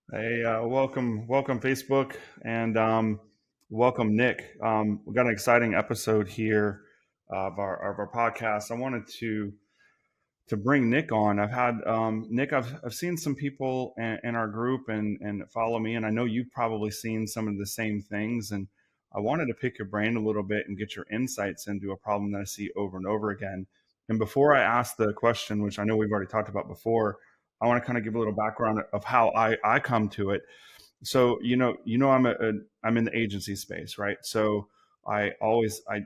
Hey, welcome Facebook, and welcome Nick. We've got an exciting episode here of our podcast. I wanted to bring Nick on. I've had Nick. I've seen some people in our group and follow me, and I know you've probably seen some of the same things. And I wanted to pick your brain a little bit and get your insights into a problem that I see over and over again. And before I ask the question, which I know we've already talked about before, I want to kind of give a little background of how I come to it. So I'm in the agency space, right? So I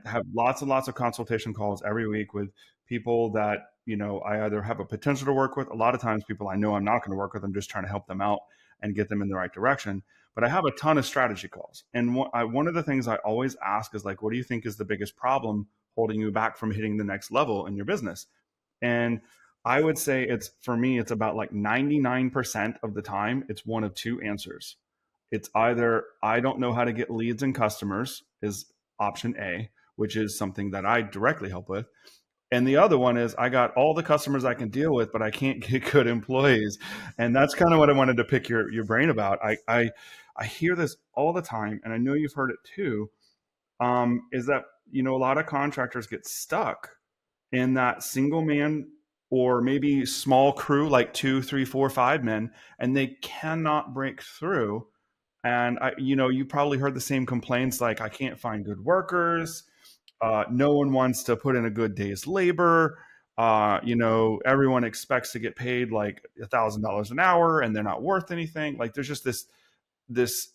have lots and lots of consultation calls every week with people that I either have a potential to work with. A lot of times, people I know I'm not going to work with. I'm just trying to help them out and get them in the right direction. But I have a ton of strategy calls, and one of the things I always ask is like, what do you think is the biggest problem holding you back from hitting the next level in your business? And I would say it's for me, it's about like 99% of the time, it's one of two answers. It's either I don't know how to get leads and customers, is option A, which is something that I directly help with. And the other one is I got all the customers I can deal with, but I can't get good employees. And that's kind of what I wanted to pick your brain about. I hear this all the time, and I know you've heard it too. Is that a lot of contractors get stuck in that single man or maybe small crew, like two, three, four, 5 men, and they cannot break through. And you probably heard the same complaints like I can't find good workers. No one wants to put in a good day's labor. Everyone expects to get paid like $1,000 an hour, and they're not worth anything. Like there's just this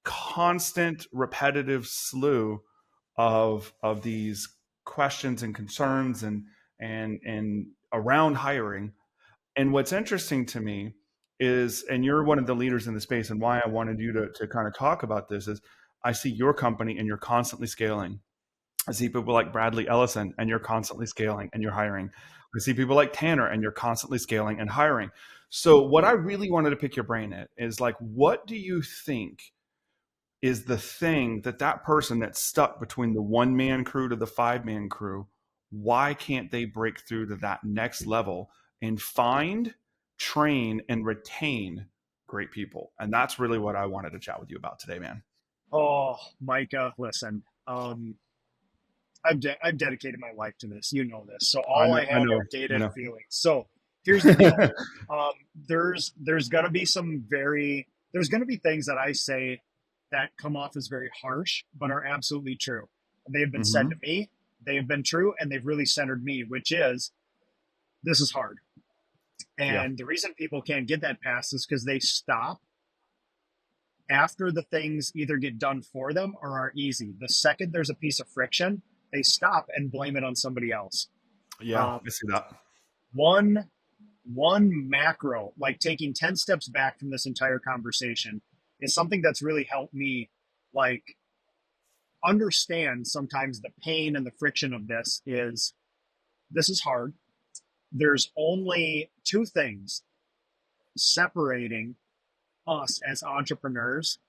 constant, repetitive slew of these questions and concerns and around hiring. And what's interesting to me is, and you're one of the leaders in the space, and why I wanted you to kind of talk about this is I see your company and you're constantly scaling. I see people like Bradley Ellison and you're constantly scaling and you're hiring. I see people like Tanner and you're constantly scaling and hiring. So what I really wanted to pick your brain at is like, what do you think is the thing that person that's stuck between the 1 man crew to the 5 man crew, why can't they break through to that next level and find, train, and retain great people? And that's really what I wanted to chat with you about today, man. Oh, Micah, listen. I've dedicated my life to this. You know this. So I all know, I I have know, are I data and know. feelings. So here's the deal. There's gonna be there's gonna be things that I say that come off as very harsh, but are absolutely true. They have been said to Hmm. me. They have been true, and they've really centered me, which is this is hard. Yeah. And the reason people can't get that past is because they stop after the things either get done for them or are easy. The second there's a piece of friction, they stop and blame it on somebody else. Yeah, Uh, I see that. one one macro, like taking 10 steps back from this entire conversation, is something that's really helped me like understand sometimes the pain and the friction of this is hard. There's only two things separating us as entrepreneurs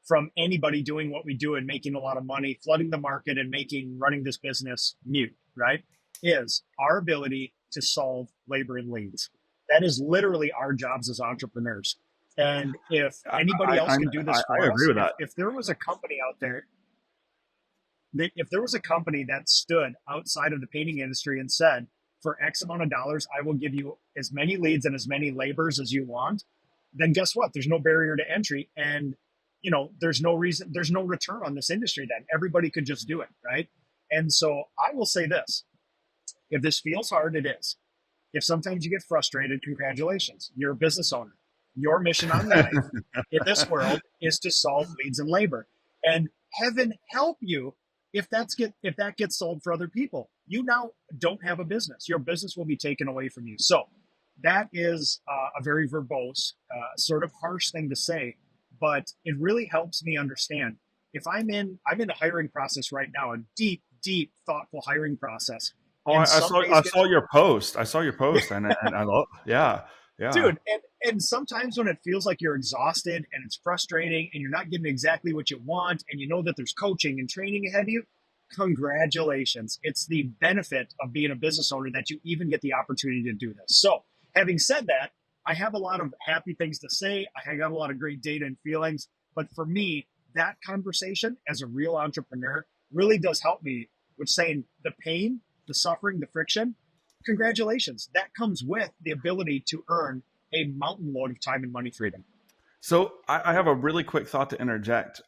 from anybody doing what we do and making a lot of money, flooding the market and making running this business mute, right? Is our ability to solve labor and leads. That is literally our jobs as entrepreneurs. And if I anybody I, else I, could do this I for agree us, with if, that. if there was a company out there, if there was a company that stood outside of the painting industry and said, for X amount of dollars, I will give you as many leads and as many labors as you want, then guess what? There's no barrier to entry. And, there's no reason, there's no return on this industry then. Everybody could just do it. Right. And so I will say this, if this feels hard, it is. If sometimes you get frustrated, congratulations. You're a business owner. Your mission on life in this world is to solve leads and labor. And heaven help you if that gets sold for other people. You now don't have a business. Your business will be taken away from you. So that is a very verbose, sort of harsh thing to say, but it really helps me understand. If I'm in a hiring process right now, a deep, deep, thoughtful hiring process, Oh, and I some saw days I get saw your post. I saw your post, and I love. Yeah, yeah. dude, and sometimes when it feels like you're exhausted and it's frustrating and you're not getting exactly what you want and you know that there's coaching and training ahead of you, congratulations. It's the benefit of being a business owner that you even get the opportunity to do this. So having said that, I have a lot of happy things to say. I got a lot of great data and feelings. But for me, that conversation as a real entrepreneur really does help me with saying the pain, the suffering, the friction. Congratulations. That comes with the ability to earn a mountain load of time and money freedom. So I have a really quick thought to interject.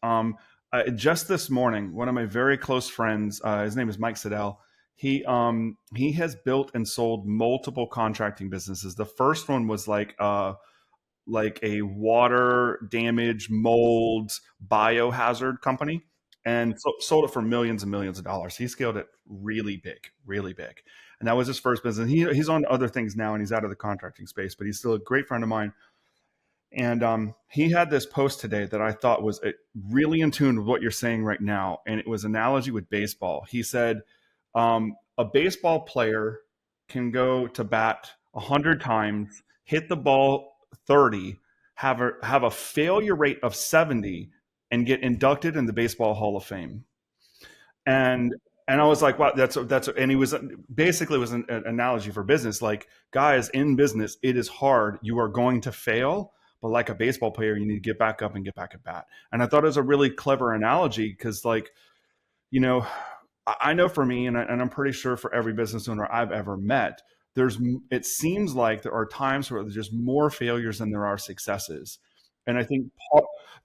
Just this morning, one of my very close friends, his name is Mike Siddell. He has built and sold multiple contracting businesses. The first one was like a water damage molds biohazard company, and sold it for millions and millions of dollars. He scaled it really big, and that was his first business. He's on other things now, and he's out of the contracting space, but he's still a great friend of mine. And he had this post today that I thought was really in tune with what you're saying right now. And it was an analogy with baseball. He said, a baseball player can go to bat 100 times, hit the ball 30, have a failure rate of 70, and get inducted in the Baseball Hall of Fame. And I was like, wow, and he was basically was an analogy for business. Like, guys, in business, it is hard. You are going to fail, but like a baseball player, you need to get back up and get back at bat. And I thought it was a really clever analogy because, like, you know, I know for me, and I'm pretty sure for every business owner I've ever met, it seems like there are times where there's just more failures than there are successes. And I think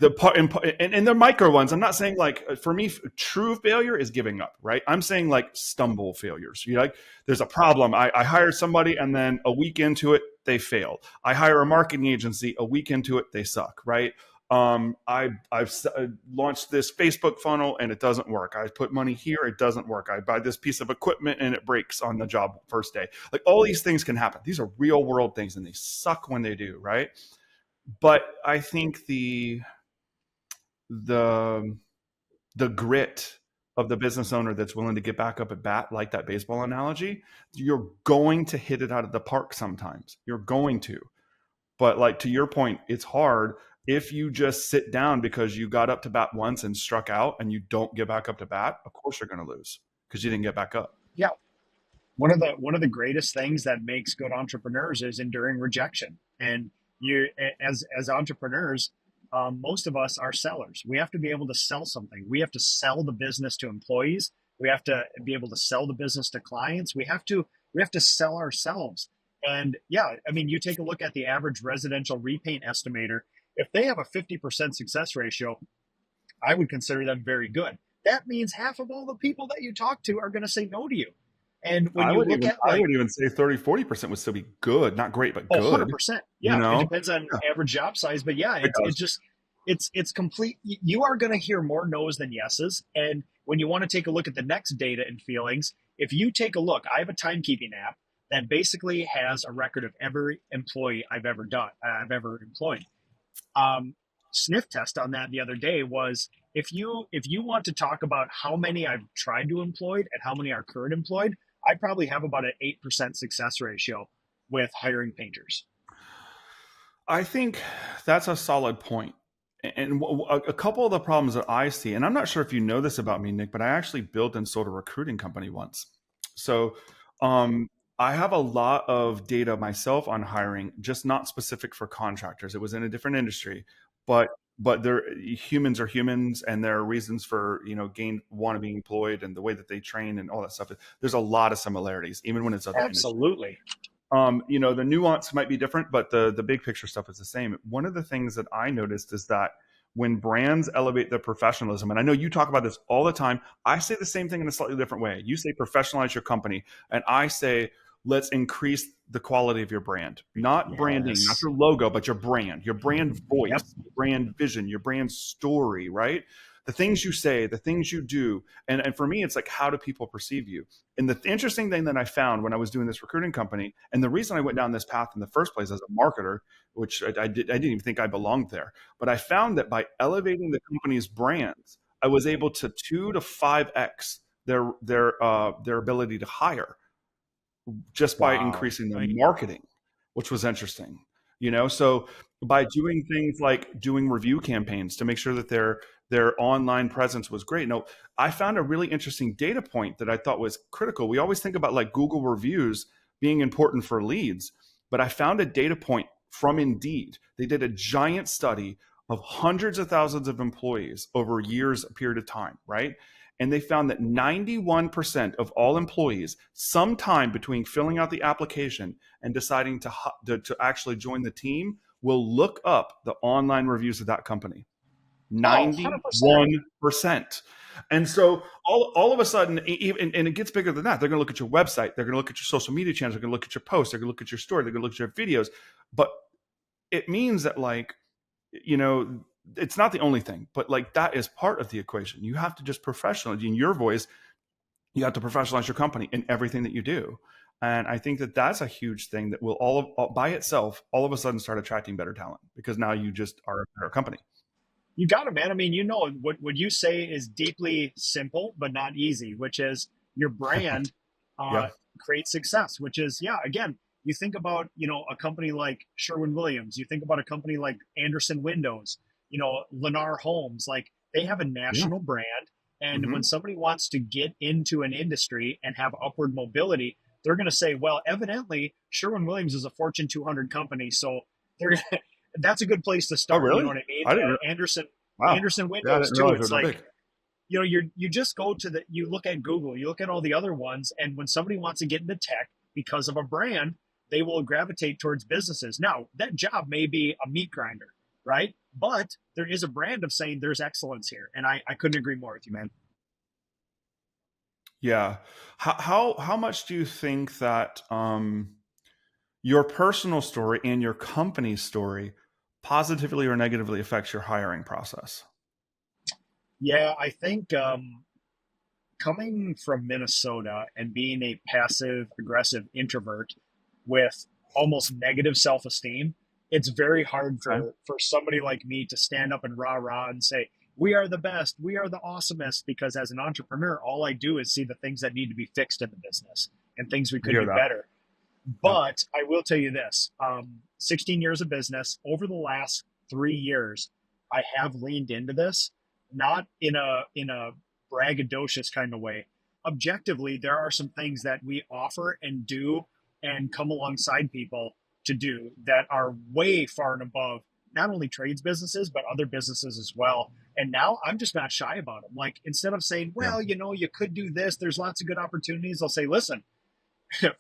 and they're micro ones. I'm not saying like, for me, true failure is giving up, right? I'm saying like stumble failures. You know, like, there's a problem. I hired somebody, and then a week into it, they failed. I hire a marketing agency. A week into it, they suck, right? I've launched this Facebook funnel and it doesn't work. I put money here, it doesn't work. I buy this piece of equipment and it breaks on the job first day. Like, all these things can happen. These are real world things, and they suck when they do, right? But I think the grit of the business owner that's willing to get back up at bat, like that baseball analogy, you're going to hit it out of the park sometimes. You're going to. But like, to your point, it's hard if you just sit down because you got up to bat once and struck out and you don't get back up to bat. Of course you're going to lose because you didn't get back up. Yeah. One of the greatest things that makes good entrepreneurs is enduring rejection. And you, as entrepreneurs, most of us are sellers. We have to be able to sell something. We have to sell the business to employees. We have to be able to sell the business to clients. We have to sell ourselves. And yeah, I mean, you take a look at the average residential repaint estimator. If they have a 50% success ratio, I would consider them very good. That means half of all the people that you talk to are going to say no to you. And when you look at, I like, would even say 30-40% would still be good. Not great, but good. 100%. You Yeah, it know? depends on Yeah, average job size, but yeah, it it's does. just it's complete. You are going to hear more no's than yeses. And when you want to take a look at the next data and feelings, if you take a look, I have a timekeeping app that basically has a record of every employee I've ever employed. Um, Sniff test on that the other day was, if you want to talk about how many I've tried to employ and how many are current employed, I probably have about an 8% success ratio with hiring painters. I think that's a solid point. And a couple of the problems that I see, and I'm not sure if you know this about me, Nick, but I actually built and sold a recruiting company once. So um, I have a lot of data myself on hiring, just not specific for contractors. It was in a different industry, but humans are humans, and there are reasons for, gain want to be employed, and the way that they train and all that stuff. There's a lot of similarities, even when it's other industries. Absolutely. The nuance might be different, but the big picture stuff is the same. One of the things that I noticed is that when brands elevate their professionalism, and I know you talk about this all the time, I say the same thing in a slightly different way. You say professionalize your company, and I say let's increase the quality of your brand. Not branding, not Yes. your logo, but your brand Yep. voice, your brand vision, your brand story, right? The things you say, the things you do. And for me, it's like, how do people perceive you? And the interesting thing that I found when I was doing this recruiting company, and the reason I went down this path in the first place as a marketer, which I didn't even think I belonged there, but I found that by elevating the company's brands, I was able to 2 to 5x their ability to hire just by Wow. increasing the marketing, which was interesting. So by doing things like doing review campaigns to make sure that their online presence was great. No, I found a really interesting data point that I thought was critical. We always think about like Google reviews being important for leads, but I found a data point from Indeed. They did a giant study of hundreds of thousands of employees over years, a period of time, right? And they found that 91% of all employees, sometime between filling out the application and deciding to actually join the team, will look up the online reviews of that company. Oh, 100%. 91%. And so all of a sudden, and it gets bigger than that. They're going to look at your website. They're going to look at your social media channels. They're going to look at your posts. They're going to look at your story. They're going to look at your videos. But it means that, like, you know, it's not the only thing, but like that is part of the equation. You have to just professionalize in your voice. You have to professionalize your company in everything that you do. And I think that that's a huge thing that will all by itself, all of a sudden start attracting better talent because now you just are a better company. You got it, man. I mean, you know, what you say is deeply simple, but not easy, which is your brand uh, Yeah. creates success, which is, yeah, again, you think about, you know, a company like Sherwin-Williams, you think about a company like Anderson Windows, you know, Lennar Homes, like they have a Yeah. national brand. And when Hmm. somebody wants to get into an industry and have upward mobility, they're going to say, well, evidently Sherwin-Williams is a Fortune 200 company. So they're that's a good place to Oh, start. You know really? what I mean? I didn't. Wow. Anderson Yeah, I Windows didn't too. realize they were It's that like, big. you know, you just go to you look at Google, you look at all the other ones, and when somebody wants to get into tech because of a brand, they will gravitate towards businesses. Now, that job may be a meat grinder, right? But there is a brand of saying there's excellence here. And I couldn't agree more with you, man. Yeah. How much do you think that your personal story and your company's story positively or negatively affects your hiring process? Yeah, I think coming from Minnesota and being a passive aggressive introvert with almost negative self-esteem, it's very hard Okay. for somebody like me to stand up and rah rah and say we are the best, we are the awesomest, because as an entrepreneur all I do is see the things that need to be fixed in the business and things we I could hear do that. better. Yeah. But I will tell you this, 16 years of business, over the last 3 years I have leaned into this, not in a braggadocious kind of way. Objectively, there are some things that we offer and do and come alongside people to do that are way far and above not only trades businesses but other businesses as well. And now I'm just not shy about them. Like, instead of saying, Yeah. well, you know, you could do this, there's lots of good opportunities, I'll say, listen,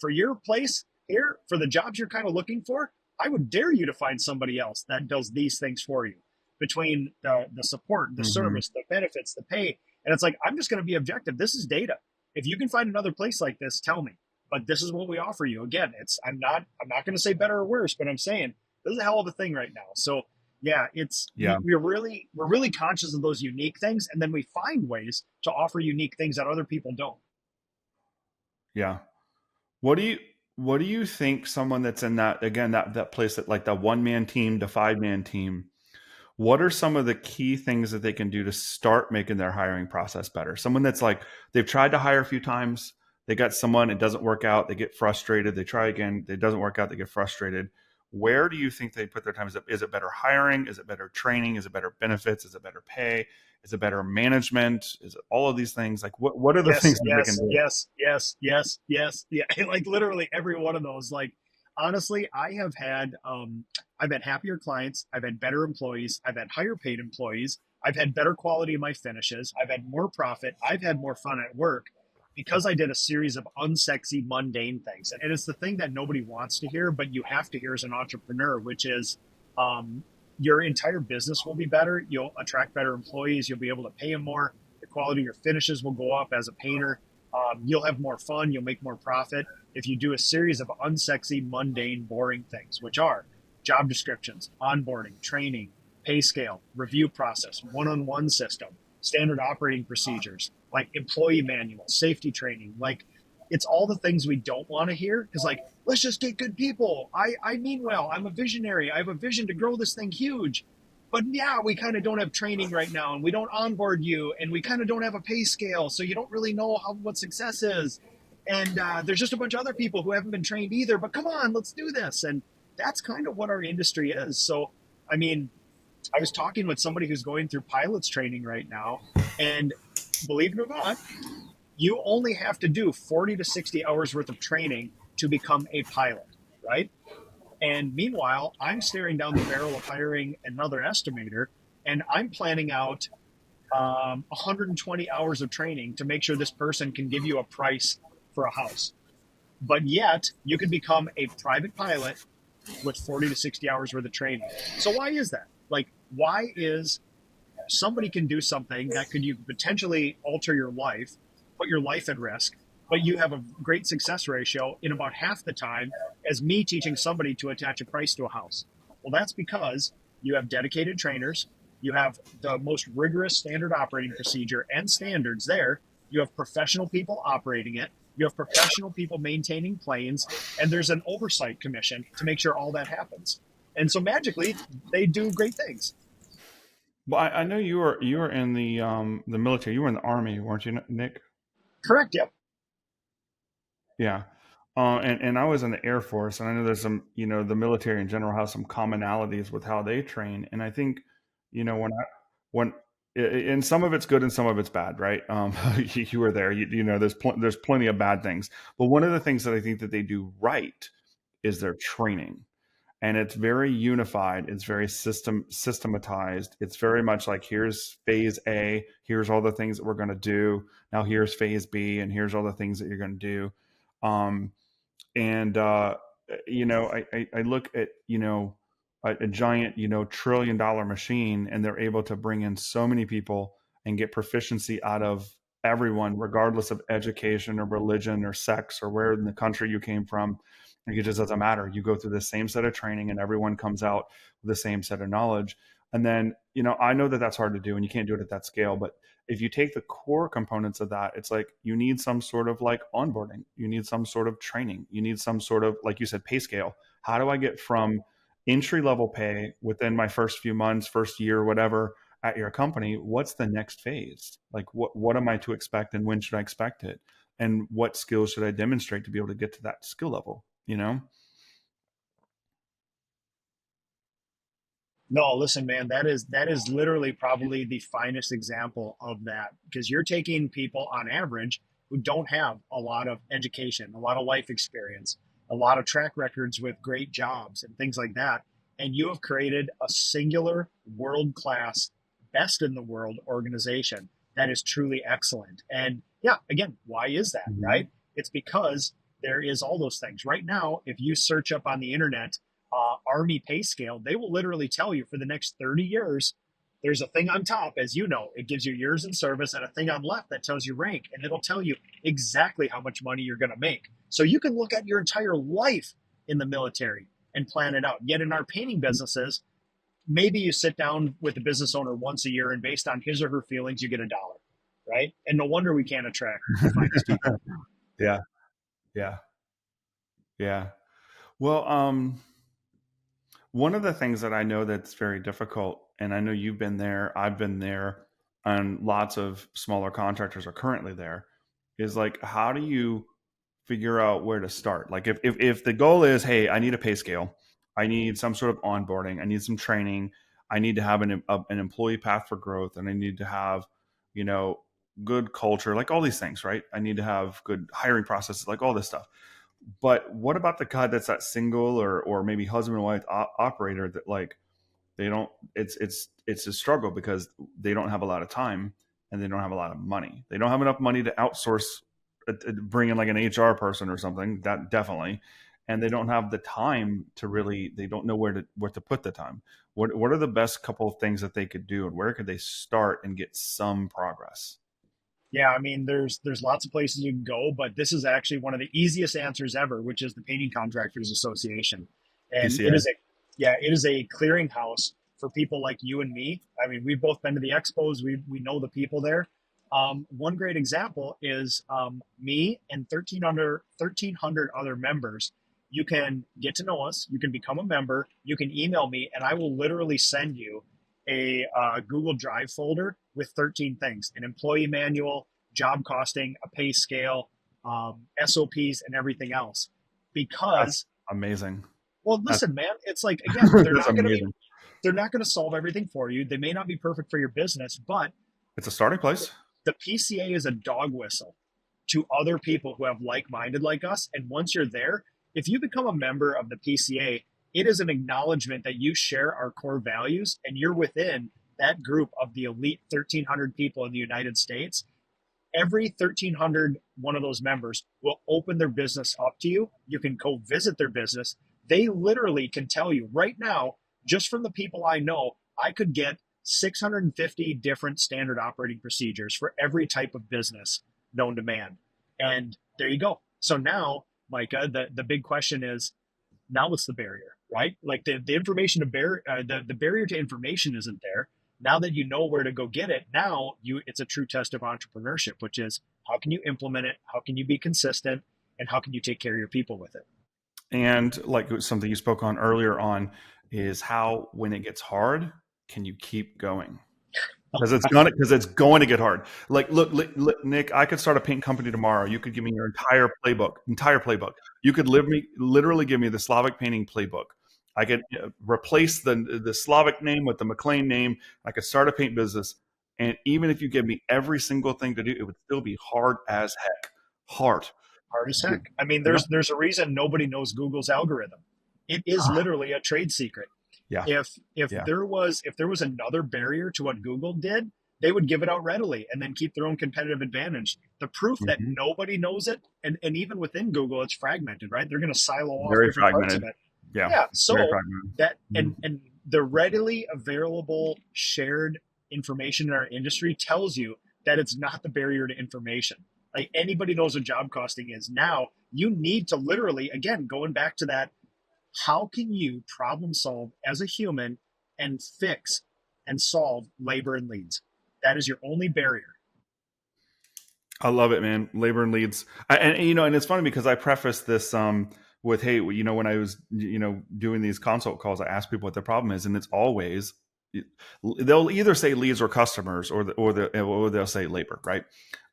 for your place here, for the jobs you're kind of looking for, I would dare you to find somebody else that does these things for you, between the support, the Hmm. service, the benefits, the pay. And it's like, I'm just going to be objective. This is data. If you can find another place like this, tell me. But this is what we offer you. Again, it's I'm not going to say better or worse, but I'm saying this is a hell of a thing right now. So yeah, it's Yeah. we're really conscious of those unique things, and then we find ways to offer unique things that other people don't. Yeah. What do you what do you think someone that's in that, again, that place, that like that one man team to 5 man team, what are some of the key things that they can do to start making their hiring process better? Someone that's like, they've tried to hire a few times, they got someone, it doesn't work out, they get frustrated, they try again, it doesn't work out, they get frustrated. Where do you think they put their time? Is it better hiring? Is it better training? Is it better benefits? Is it better pay? Is it better management? Is it all of these things? Like, what are the Yes, things that they can yes, do? yes, yes, yes, yes. Yeah, like literally every one of those. Like, honestly, I've had happier clients, I've had better employees, I've had higher paid employees, I've had better quality of my finishes, I've had more profit, I've had more fun at work because I did a series of unsexy, mundane things. And it's the thing that nobody wants to hear, but you have to hear as an entrepreneur, which is um, your entire business will be better. You'll attract better employees. You'll be able to pay them more. The quality of your finishes will go up as a painter. You'll have more fun. You'll make more profit if you do a series of unsexy, mundane, boring things, which are job descriptions, onboarding, training, pay scale, review process, one on one system, standard operating procedures, like employee manuals, safety training. Like, it's all the things we don't want to hear because, like, let's just get good people. I mean well. I'm a visionary. I have a vision to grow this thing huge. But yeah, we kind of don't have training right now, and we don't onboard you, and we kind of don't have a pay scale, so you don't really know what success is. And there's just a bunch of other people who haven't been trained either. But come on, let's do this. And that's kind of what our industry is. So, I mean, I was talking with somebody who's going through pilots training right now, and believe it or not, you only have to do 40 to 60 hours worth of training to become a pilot, right? And meanwhile, I'm staring down the barrel of hiring another estimator, and I'm planning out 120 hours of training to make sure this person can give you a price for a house. But yet, you can become a private pilot with 40 to 60 hours worth of training. So why is that? Like, why is somebody can do something that could you potentially alter your life, put your life at risk, but you have a great success ratio in about half the time as me teaching somebody to attach a price to a house? Well, that's because you have dedicated trainers, you have the most rigorous standard operating procedure and standards there, you have professional people operating it, you have professional people maintaining planes, and there's an oversight commission to make sure all that happens. And so magically, they do great things. Well, I know you were in the military. You were in the army, weren't you, Nick? Correct. Yep. Yeah. And I was in the Air Force, and I know there's some, the military in general has some commonalities with how they train. And I think, when, and some of it's good and some of it's bad, right? You were there, there's plenty of bad things. But one of the things that I think that they do right is their training. And it's very unified. It's very systematized. It's very much like, here's phase A, here's all the things that we're going to do. Now here's phase B, and here's all the things that you're going to do. Um, and I look at a giant $1 trillion machine, and they're able to bring in so many people and get proficiency out of everyone, regardless of education or religion or sex or where in the country you came from. Like, it just doesn't matter. You go through the same set of training, and everyone comes out with the same set of knowledge. And then, I know that that's hard to do, and you can't do it at that scale. But if you take the core components of that, it's like you need some sort of like onboarding, you need some sort of training, you need some sort of, like you said, pay scale. How do I get from entry level pay within my first few months, first year, whatever, at your company? What's the next phase? Like, what am I to expect, and when should I expect it? And what skills should I demonstrate to be able to get to that skill level? No, listen, man, that is literally probably the finest example of that because you're taking people on average who don't have a lot of education, a lot of life experience, a lot of track records with great jobs and things like that, and you have created a singular world class, best in the world organization that is truly excellent. And yeah, again, why is that, Mhm. right? It's because there is all those things. Right now, if you search up on the internet Army pay scale, they will literally tell you for the next 30 years, there's a thing on top, as you know, it gives you years in service, and a thing on left that tells you rank, and it'll tell you exactly how much money you're going to make. So you can look at your entire life in the military and plan it out. Yet in our painting businesses, maybe you sit down with the business owner once a year, and based on his or her feelings, you get $1, right? And no wonder we can't attract the finest people. Yeah, yeah, yeah. Well, one of the things that I know that's very difficult, and I know you've been there, I've been there, and lots of smaller contractors are currently there, is like, how do you figure out where to start? Like, if the goal is, hey, I need a pay scale, I need some sort of onboarding, I need some training, I need to have an employee path for growth, and I need to have, you know, good culture, like all these things, right? I need to have good hiring processes, like all this stuff. But what about the guy that's that single or maybe husband and wife operator that, like, they don't, it's a struggle because they don't have a lot of time, and they don't have a lot of money. They don't have enough money to outsource, bring in like an HR person or something, that definitely. And they don't have the time to really, they don't know where to put the time. What are the best couple of things that they could do, and where could they start and get some progress? Yeah, I mean, there's lots of places you can go, but this is actually one of the easiest answers ever, which is the Painting Contractors Association, and it PCA. is a yeah, it is a clearinghouse for people like you and me. I mean, we've both been to the expos. We know the people there. One great example is me and 1,300 other members. You can get to know us. You can become a member. You can email me, and I will literally send you a Google Drive folder with 13 things: an employee manual, job costing, a pay scale, SOPs, and everything else. That's Because, amazing. well, That's listen, man, it's like, again, that's amazing. they're not going to solve everything for you. They may not be perfect for your business, but It's a starting place. the PCA is a dog whistle to other people who have like minded like us. And once you're there, if you become a member of the PCA, It is an acknowledgement that you share our core values and you're within that group of the elite 1,300 people in the United States. Every 1,300 one of those members will open their business up to you. You can go visit their business. They literally can tell you right now, just from the people I know, I could get 650 different standard operating procedures for every type of business known to man. And there you go. So now, Micah, the big question is, now what's the barrier, right? Like the information to the barrier to information isn't there. Now that you know where to go get it, now it's a true test of entrepreneurship, which is how can you implement it, how can you be consistent, and how can you take care of your people with it. And like something you spoke on earlier on is how, when it gets hard, can you keep going? Because it's going to get hard. Like, look, Nick, I could start a paint company tomorrow. You could give me your entire playbook. You could literally give me the Slavic painting playbook. I could replace the Slavic name with the McLean name. I could start a paint business, and even if you give me every single thing to do, it would still be hard as heck. Hard. Hard as heck. I mean, Yeah. there's a reason nobody knows Google's algorithm. It is literally a trade secret. Yeah. If Yeah. there was another barrier to what Google did, they would give it out readily and then keep their own competitive advantage. The proof that Mhm. nobody knows it, and even within Google, it's fragmented, right? They're going to silo off Very different parts of fragmented. it. Yeah. Yeah. Very So fragmented. that Mhm. and the readily available shared information in our industry tells you that it's not the barrier to information. Like anybody knows what job costing is. Now you need to literally, again, going back to that, how can you problem solve as a human and fix and solve labor and leads? That is your only barrier. I love it, man. Labor and leads, and it's funny because I prefaced this with, hey, when I was doing these consult calls, I ask people what their problem is, and it's always they'll either say leads or customers, or they'll say labor, right?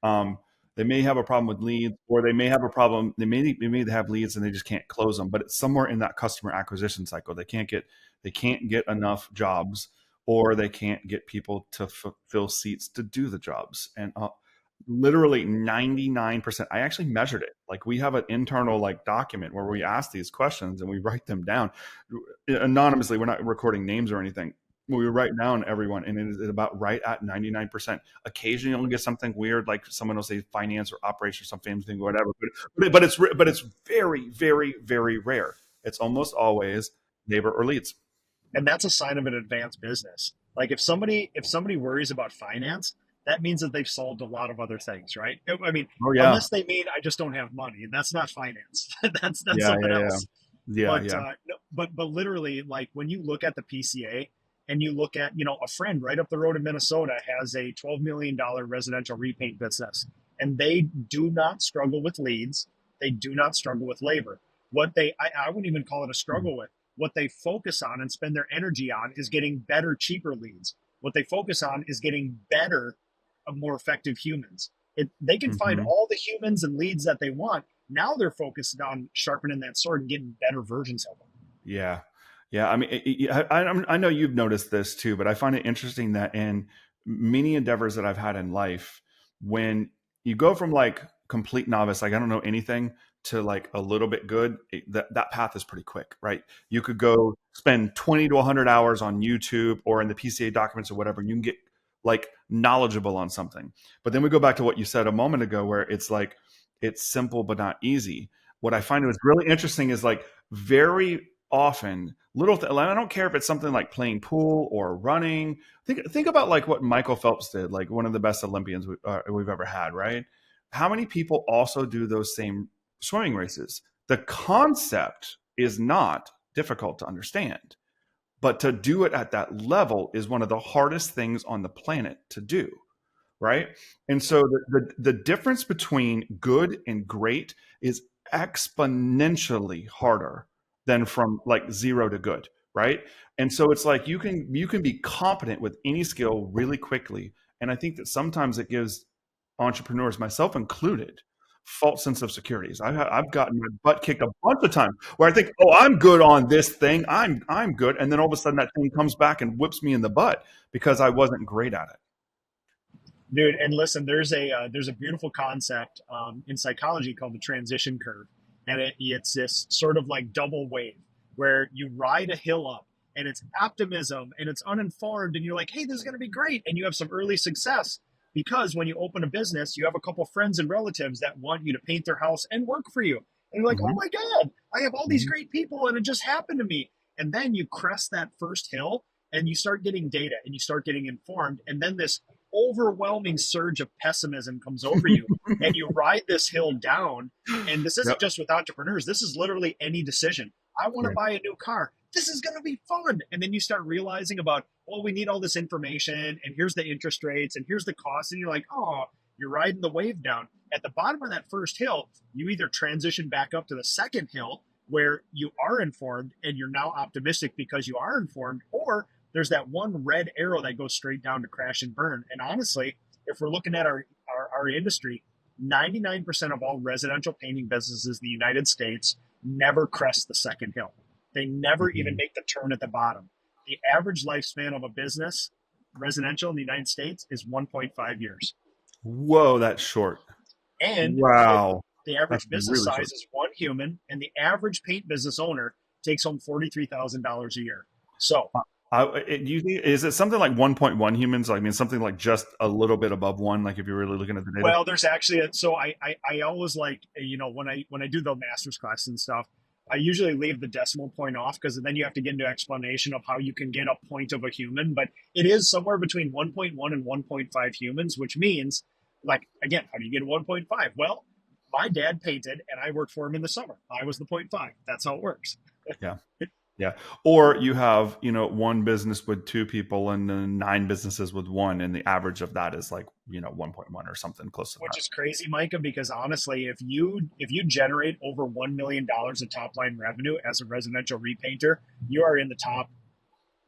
Um, they may have a problem with leads, or they may have a problem. They may have leads and they just can't close them, but it's somewhere in that customer acquisition cycle. They can't get enough jobs, or they can't get people to fill seats to do the jobs, and literally 99%. I actually measured it. Like, we have an internal like document where we ask these questions and we write them down anonymously. We're not recording names or anything. We write down everyone, and it is about right at 99%. Occasionally you'll get something weird, like someone will say finance or operation or some famous thing or whatever, but it's very, very, very rare. It's almost always labor or leads. And that's a sign of an advanced business. Like if somebody worries about finance, that means that they've solved a lot of other things, right? I mean, Oh yeah. unless they mean I just don't have money, and that's not finance. That's Yeah, something yeah, yeah. else. Yeah, But yeah. no, but literally, like when you look at the PCA and you look at, a friend right up the road in Minnesota has a $12 million residential repaint business, and they do not struggle with leads. They do not struggle with labor. I wouldn't even call it a struggle with. What they focus on and spend their energy on is getting better, cheaper leads. What they focus on is getting better, more effective humans. They can find Hmm. all the humans and leads that they want. Now they're focused on sharpening that sword and getting better versions of them. Yeah. Yeah. I mean, I know you've noticed this too, but I find it interesting that in many endeavors that I've had in life, when you go from like complete novice, like I don't know anything, to like a little bit good, that path is pretty quick, right? You could go spend 20 to 100 hours on YouTube or in the PCA documents or whatever, and you can get like knowledgeable on something. But then we go back to what you said a moment ago, where it's like, it's simple but not easy. What I find was really interesting is like, very often I don't care if it's something like playing pool or running. Think about like what Michael Phelps did, like one of the best Olympians we've ever had, right? How many people also do those same swimming races? The concept is not difficult to understand, but to do it at that level is one of the hardest things on the planet to do, right? And so the difference between good and great is exponentially harder than from like zero to good, right? And so it's like you can be competent with any skill really quickly. And I think that sometimes it gives entrepreneurs, myself included, false sense of securities. I've gotten my butt kicked a bunch of times where I think, oh, I'm good on this thing. I'm good, and then all of a sudden that thing comes back and whips me in the butt because I wasn't great at it. Dude, and listen, there's a beautiful concept in psychology called the transition curve, and it's this sort of like double wave. where you ride a hill up and it's optimism and it's uninformed and you're like, hey, this is going to be great. And you have some early success because when you open a business, you have a couple friends and relatives that want you to paint their house and work for you. And you're like, oh Hmm. my God, I have all these Hmm. great people and it just happened to me. And then you crest that first hill and you start getting data and you start getting informed. And then this overwhelming surge of pessimism comes over you and you ride this hill down. And this isn't Yep. just with entrepreneurs, this is literally any decision. I want to Yeah. buy a new car. This is going to be fun. And then you start realizing about, well, we need all this information and here's the interest rates and here's the cost. And you're like, oh, you're riding the wave down. At the bottom of that first hill, you either transition back up to the second hill where you are informed and you're now optimistic because you are informed, or there's that one red arrow that goes straight down to crash and burn. And honestly, if we're looking at our industry, 99% of all residential painting businesses in the United States never crest the second hill. They never even Mhm. make the turn at the bottom. The average lifespan of a business, residential in the United States, is 1.5 years. Whoa, that's short. And Wow. the That's average business really short. size is one human, and the average paint business owner takes home $43,000 a year. So Do you think, is it something like 1.1 humans? I mean, something like just a little bit above one, like if you're really looking at the data? well, there's actually so I always like, when I do the master's class and stuff, I usually leave the decimal point off because then you have to get into explanation of how you can get a point of a human, but it is somewhere between 1.1 and 1.5 humans, which means, like, again, how do you get a 1.5? Well, my dad painted and I worked for him in the summer. I was the 0.5. That's how it works. Yeah. Yeah. Or you have, one business with two people and then nine businesses with one, and the average of that is like, 1.1 or something close to Which that. is crazy, Micah, because honestly, if you generate over $1 million of top line revenue as a residential repainter, you are in the top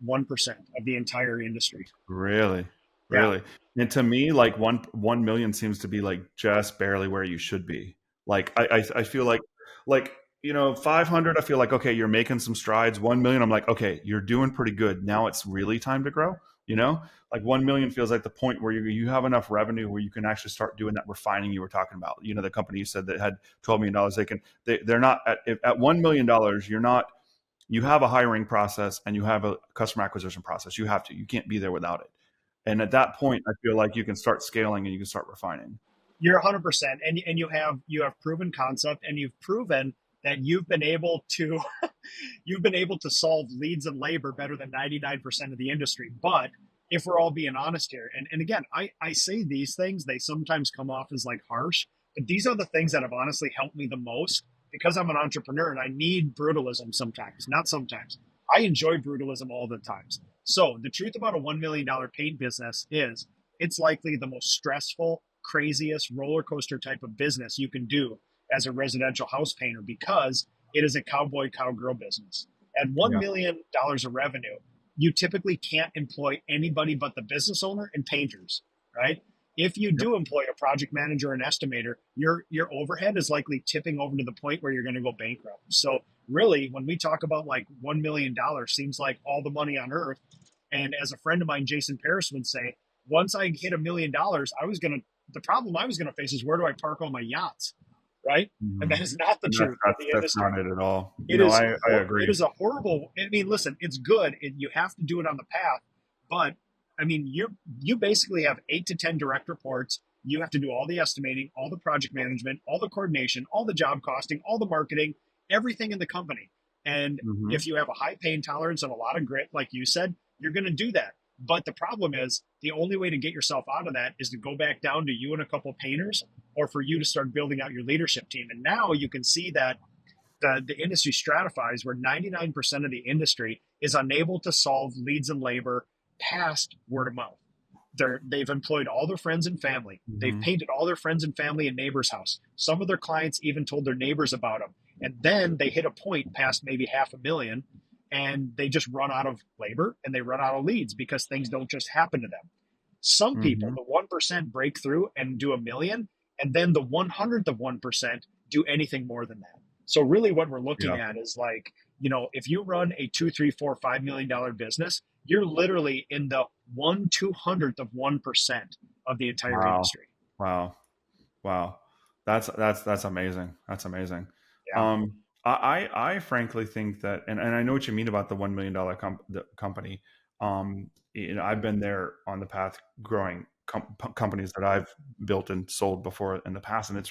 1% of the entire industry. Really? Yeah, Really? And to me, like 1 million seems to be like just barely where you should be. Like I feel like 500, I feel like okay, you're making some strides. 1 million, I'm like, okay, you're doing pretty good. Now it's really time to grow. You know, like 1 million feels like the point where you have enough revenue where you can actually start doing that refining you were talking about. The company you said that had $12 million, they're not at $1 million. You have a hiring process and you have a customer acquisition process. You can't be there without it. And at that point, I feel like you can start scaling and you can start refining. you're 100%, and you have proven concept, and you've proven that you've been able to solve leads and labor better than 99% of the industry. But if we're all being honest here, and again, I say these things, they sometimes come off as like harsh, but these are the things that have honestly helped me the most because I'm an entrepreneur and I need brutalism sometimes, not sometimes. I enjoy brutalism all the times. So the truth about a $1 million paint business is it's likely the most stressful, craziest roller coaster type of business you can do as a residential house painter because it is a cowboy cowgirl business. At $1 Yeah. million dollars of revenue, you typically can't employ anybody but the business owner and painters, right? If you Yep. do employ a project manager and estimator, your overhead is likely tipping over to the point where you're going to go bankrupt. So really, when we talk about like $1 million, seems like all the money on earth. And as a friend of mine, Jason Paris, would say, once I hit $1 million, the problem I was gonna face is where do I park all my yachts, right? And Hmm. that is not the And that's, truth of that's, the that's industry. not it at all. It is I it agree. is a horrible. I mean, listen, it's good. You have to do it on the path, but I mean, you basically have 8 to 10 direct reports. You have to do all the estimating, all the project management, all the coordination, all the job costing, all the marketing, everything in the company. And Hmm. if you have a high pain tolerance and a lot of grit, like you said, you're going to do that. But the problem is the only way to get yourself out of that is to go back down to you and a couple painters, or for you to start building out your leadership team. And now you can see that the industry stratifies where 99% of the industry is unable to solve leads and labor past word of mouth. They've employed all their friends and family. They've Hmm. painted all their friends and family and neighbors' house. Some of their clients even told their neighbors about them. And then they hit a point past maybe 500,000 and they just run out of labor and they run out of leads because things don't just happen to them. Some people, Hmm. the 1% break through and do 1 million, and then the 100th of 1% do anything more than that. So really what we're looking Yeah. at is like, if you run a two, three, four, $5 million business, you're literally in the 1/200th of 1% of the entire Wow. industry. Wow. Wow. That's amazing. That's amazing. Yeah. I frankly think that, and I know what you mean about the $1 million the company. I've been there on the path growing companies that I've built and sold before in the past, and it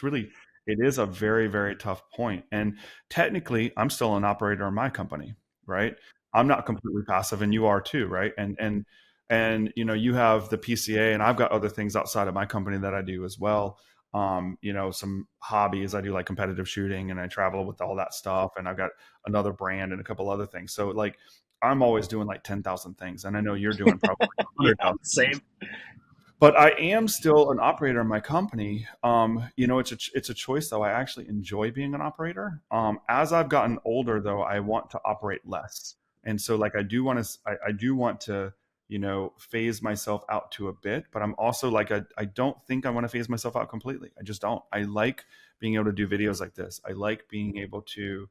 is a very, very tough point. And technically, I'm still an operator in my company, right? I'm not completely passive, and you are too, right? And you have the PCA, and I've got other things outside of my company that I do as well. Some hobbies. I do like competitive shooting and I travel with all that stuff. And I've got another brand and a couple other things. So like I'm always doing like 10,000 things. And I know you're doing probably Yeah, 100,000 things. same. But I am still an operator in my company. It's a choice though. I actually enjoy being an operator. As I've gotten older though, I want to operate less. And so like I do want to, phase myself out to a bit, but I'm also like I don't think I want to phase myself out completely. I just don't. I like being able to do videos like this. I like being able to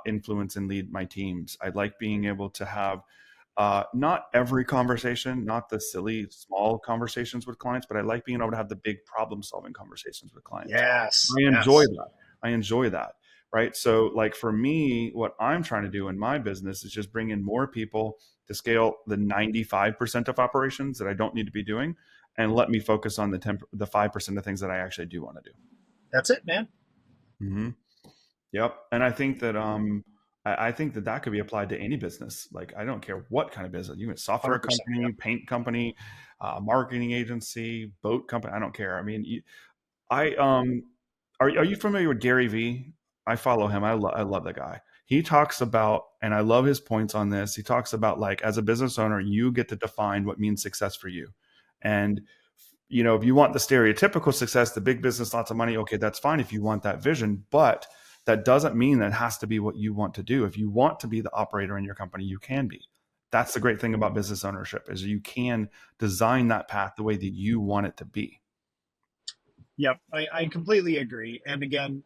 influence and lead my teams. I like being able to have not every conversation, not the silly small conversations with clients, but I like being able to have the big problem solving conversations with clients. Yes, I enjoy yes. that. I enjoy that. Right. So, like for me, what I'm trying to do in my business is just bring in more people to scale the 95% of operations that I don't need to be doing and let me focus on the 5% of things that I actually do want to do. That's it, man. Mm-hmm. Yep. And I think that that could be applied to any business. Like I don't care what kind of business. You can software 100%. company, Yep. paint company, marketing agency, boat company. I don't care. I mean, I are you familiar with Gary Vee? I follow him. I love the guy. He talks about, and I love his points on this. He talks about like as a business owner, you get to define what means success for you. And if you want the stereotypical success, the big business, lots of money, okay, that's fine if you want that vision, but that doesn't mean that has to be what you want to do. If you want to be the operator in your company, you can be. That's the great thing about business ownership is you can design that path the way that you want it to be. Yep, I completely agree. And again,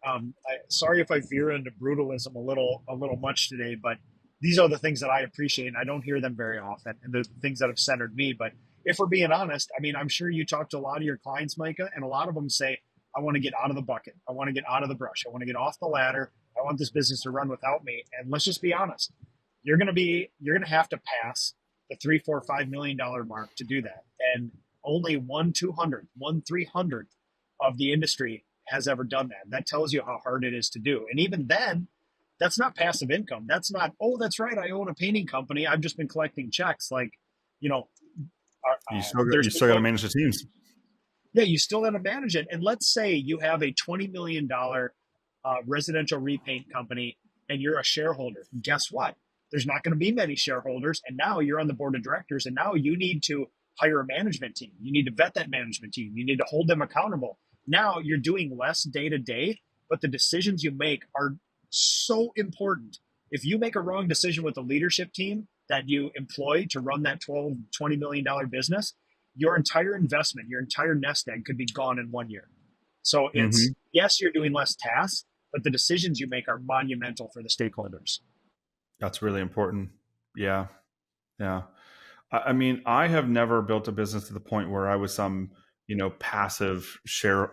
sorry if I veer into brutalism a little much today, but these are the things that I appreciate, and I don't hear them very often, and the things that have centered me. But if we're being honest, I mean, I'm sure you talk to a lot of your clients, Micah, and a lot of them say, "I want to get out of the bucket. I want to get out of the brush. I want to get off the ladder. I want this business to run without me." And let's just be honest, you're gonna have to pass the 3, 4, $5 million mark to do that, and only 1/200, 1/300 of the industry has ever done that. That tells you how hard it is to do. And even then, that's not passive income. That's not, oh, that's right. I own a painting company. I've just been collecting checks. Like, you know, there's You still got to people, manage the teams. yeah, you still got to manage it. And let's say you have a $20 million residential repaint company and you're a shareholder. Guess what? There's not going to be many shareholders. And now you're on the board of directors. And now you need to hire a management team. You need to vet that management team. You need to hold them accountable. Now you're doing less day to day, but the decisions you make are so important. If you make a wrong decision with the leadership team that you employ to run that $20 million business, your entire investment, your entire nest egg could be gone in 1 year. So it's, Hmm. yes, you're doing less tasks, but the decisions you make are monumental for the stakeholders. That's really important. Yeah. Yeah. I mean, I have never built a business to the point where I was some, passive share,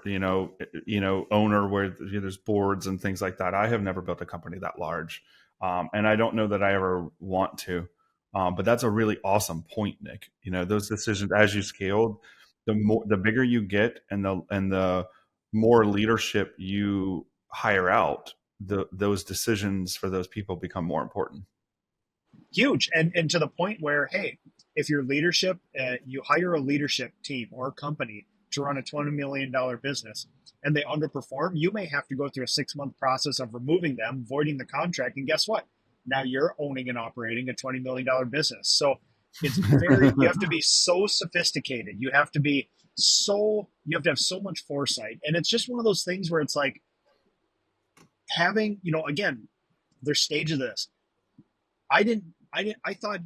owner where there's boards and things like that. I have never built a company that large, and I don't know that I ever want to. But that's a really awesome point, Nick. Those decisions as you scaled, the bigger you get, and the more leadership you hire out, those decisions for those people become more important. Huge. And to the point where, hey, if your leadership, you hire a leadership team or a company to run a $20 million business and they underperform, you may have to go through a 6 month process of removing them, voiding the contract. And guess what? Now you're owning and operating a $20 million business. So you have to be so sophisticated. You have to have so much foresight. And it's just one of those things where it's like having, again, there's stage of this. I thought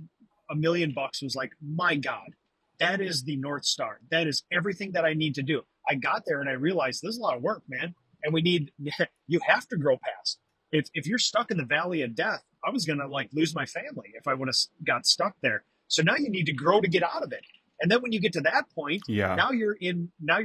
$1 million was like, my God, that is the North Star. That is everything that I need to do. I got there and I realized this is a lot of work, man. And you have to grow past. If you're stuck in the valley of death, I was going to like lose my family if I would have got stuck there. So now you need to grow to get out of it. And then when you get to that point, Yeah. now you're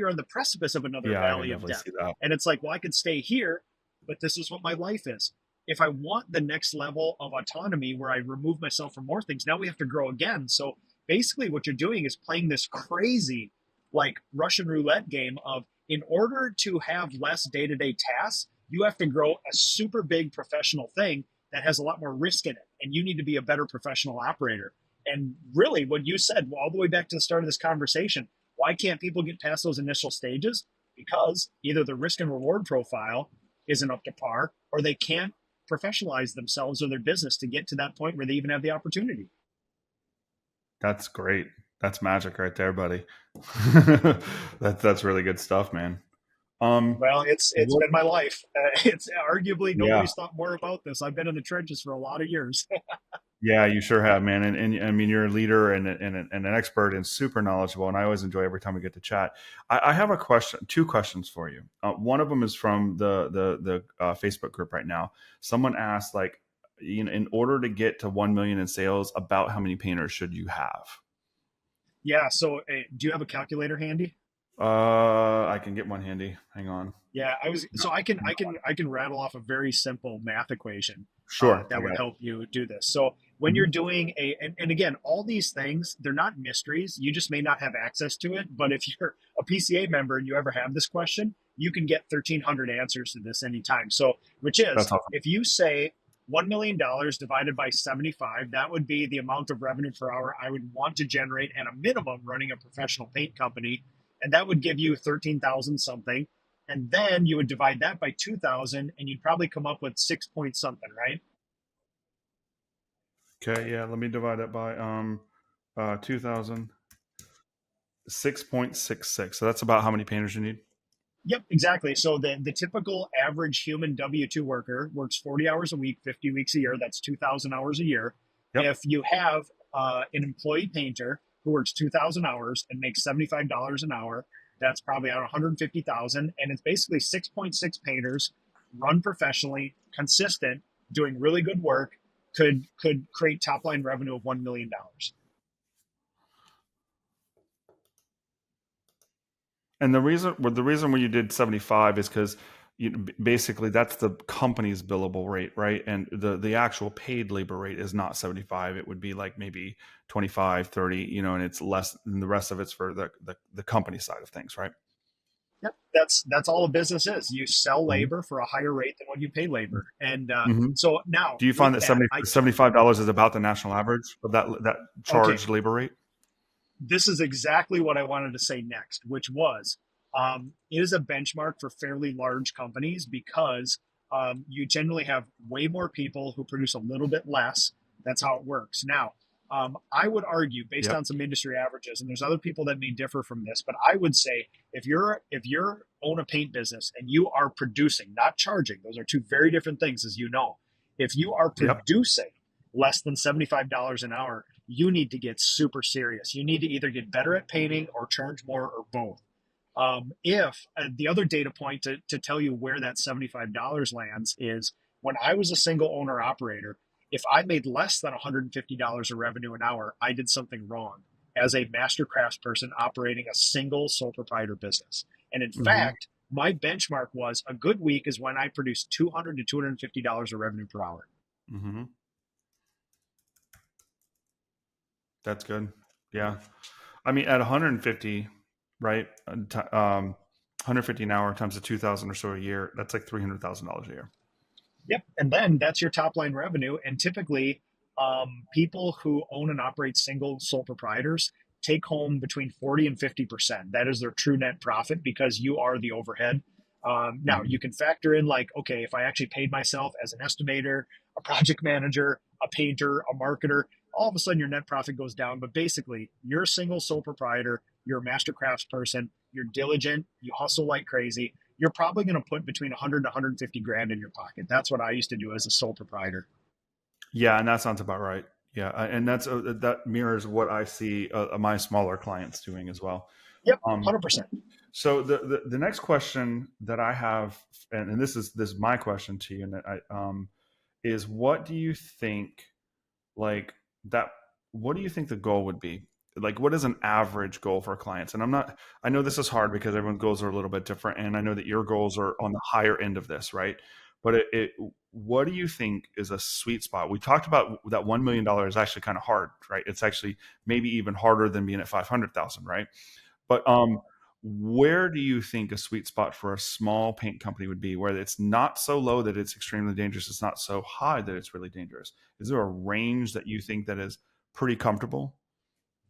on the precipice of another Yeah, I can valley of definitely death. see that. And it's like, well, I could stay here, but this is what my life is. if I want the next level of autonomy where I remove myself from more things, now we have to grow again. So basically, what you're doing is playing this crazy, like Russian roulette game of, in order to have less day to day tasks, you have to grow a super big professional thing that has a lot more risk in it. And you need to be a better professional operator. And really, what you said all the way back to the start of this conversation, why can't people get past those initial stages? Because either the risk and reward profile isn't up to par, or they can't professionalize themselves or their business to get to that point where they even have the opportunity. That's great. That's magic right there, buddy. That's really good stuff, man. Well, it's What, been my life. It's arguably yeah. nobody's thought more about this. I've been in the trenches for a lot of years. Yeah, you sure have, man. And I mean, you're a leader and an expert and super knowledgeable. And I always enjoy every time we get to chat. I have a question, two questions for you. One of them is from the Facebook group right now. Someone asked, like, in order to get to 1 million in sales, about how many painters should you have? Yeah. So, do you have a calculator handy? I can get one handy. Hang on. Yeah, I was. So I can rattle off a very simple math equation Sure, I that would got it. help you do this. So when you're Mhm. doing and again, all these things, they're not mysteries. You just may not have access to it. But if you're a PCA member and you ever have this question, you can get 1,300 answers to this anytime. So, which is, That's awesome. if you say $1 million divided by 75, that would be the amount of revenue per hour I would want to generate at a minimum running a professional paint company, and that would give you 13,000 something, and then you would divide that by 2,000 and you'd probably come up with 6 point something, right? Okay, yeah. Let me divide it by 2,000. 6.66. So that's about how many painters you need. Yep, exactly. So the typical average human W-2 worker works 40 hours a week, 50 weeks a year. That's 2,000 hours a year. Yep. If you have an employee painter who works 2,000 hours and makes $75 an hour, that's probably at 150,000, and it's basically 6.6 painters run professionally, consistent, doing really good work, could create top line revenue of $1 million. And the reason when you did 75 is because basically that's the company's billable rate, right? And the actual paid labor rate is not 75. It would be like maybe 25, 30, and it's less than the rest of it's for the company side of things, right? Yep, that's all a business is. You sell Mhm. labor for a higher rate than what you pay labor, and Hmm. so now Do you with find that that, I $75 is about the national average of that okay. charged labor rate? This is exactly what I wanted to say next, which was, it is a benchmark for fairly large companies because you generally have way more people who produce a little bit less. That's how it works. Now, I would argue, based Yep. on some industry averages, and there's other people that may differ from this, but I would say if you're own a paint business and you are producing, not charging, those are two very different things, as you know. If you are Yep. producing less than $75 an hour, you need to get super serious. You need to either get better at painting or charge more or both. If the other data point to tell you where that $75 lands is, when I was a single owner operator, if I made less than $150 of revenue an hour, I did something wrong as a master craftsperson operating a single sole proprietor business. And in Hmm. fact, my benchmark was a good week is when I produced $200 to $250 of revenue per hour. Hmm. That's good. Yeah. I mean, at 150, right? 150 an hour times the 2,000 or so a year, that's like $300,000 a year. Yep. And then that's your top line revenue. And typically, people who own and operate single sole proprietors take home between 40 and 50%. That is their true net profit because you are the overhead. Now, Hmm. you can factor in, like, okay, if I actually paid myself as an estimator, a project manager, a painter, a marketer, all of a sudden your net profit goes down. But basically, you're a single sole proprietor, you're a master crafts person, you're diligent, you hustle like crazy, you're probably going to put between 100 to 150 grand in your pocket. That's what I used to do as a sole proprietor. Yeah, and that sounds about right. Yeah, and that mirrors what I see my smaller clients doing as well. Yep, Um, 100%. so the next question that I have, and this is my question to you, and is what do you think like that? What do you think the goal would be? Like, what is an average goal for clients? And I know this is hard because everyone's goals are a little bit different, and I know that your goals are on the higher end of this, right? but what do you think is a sweet spot? We talked about that $1 million is actually kind of hard, right? It's actually maybe even harder than being at 500,000, right? But where do you think a sweet spot for a small paint company would be, where it's not so low that it's extremely dangerous, it's not so high that it's really dangerous? Is there a range that you think that is pretty comfortable?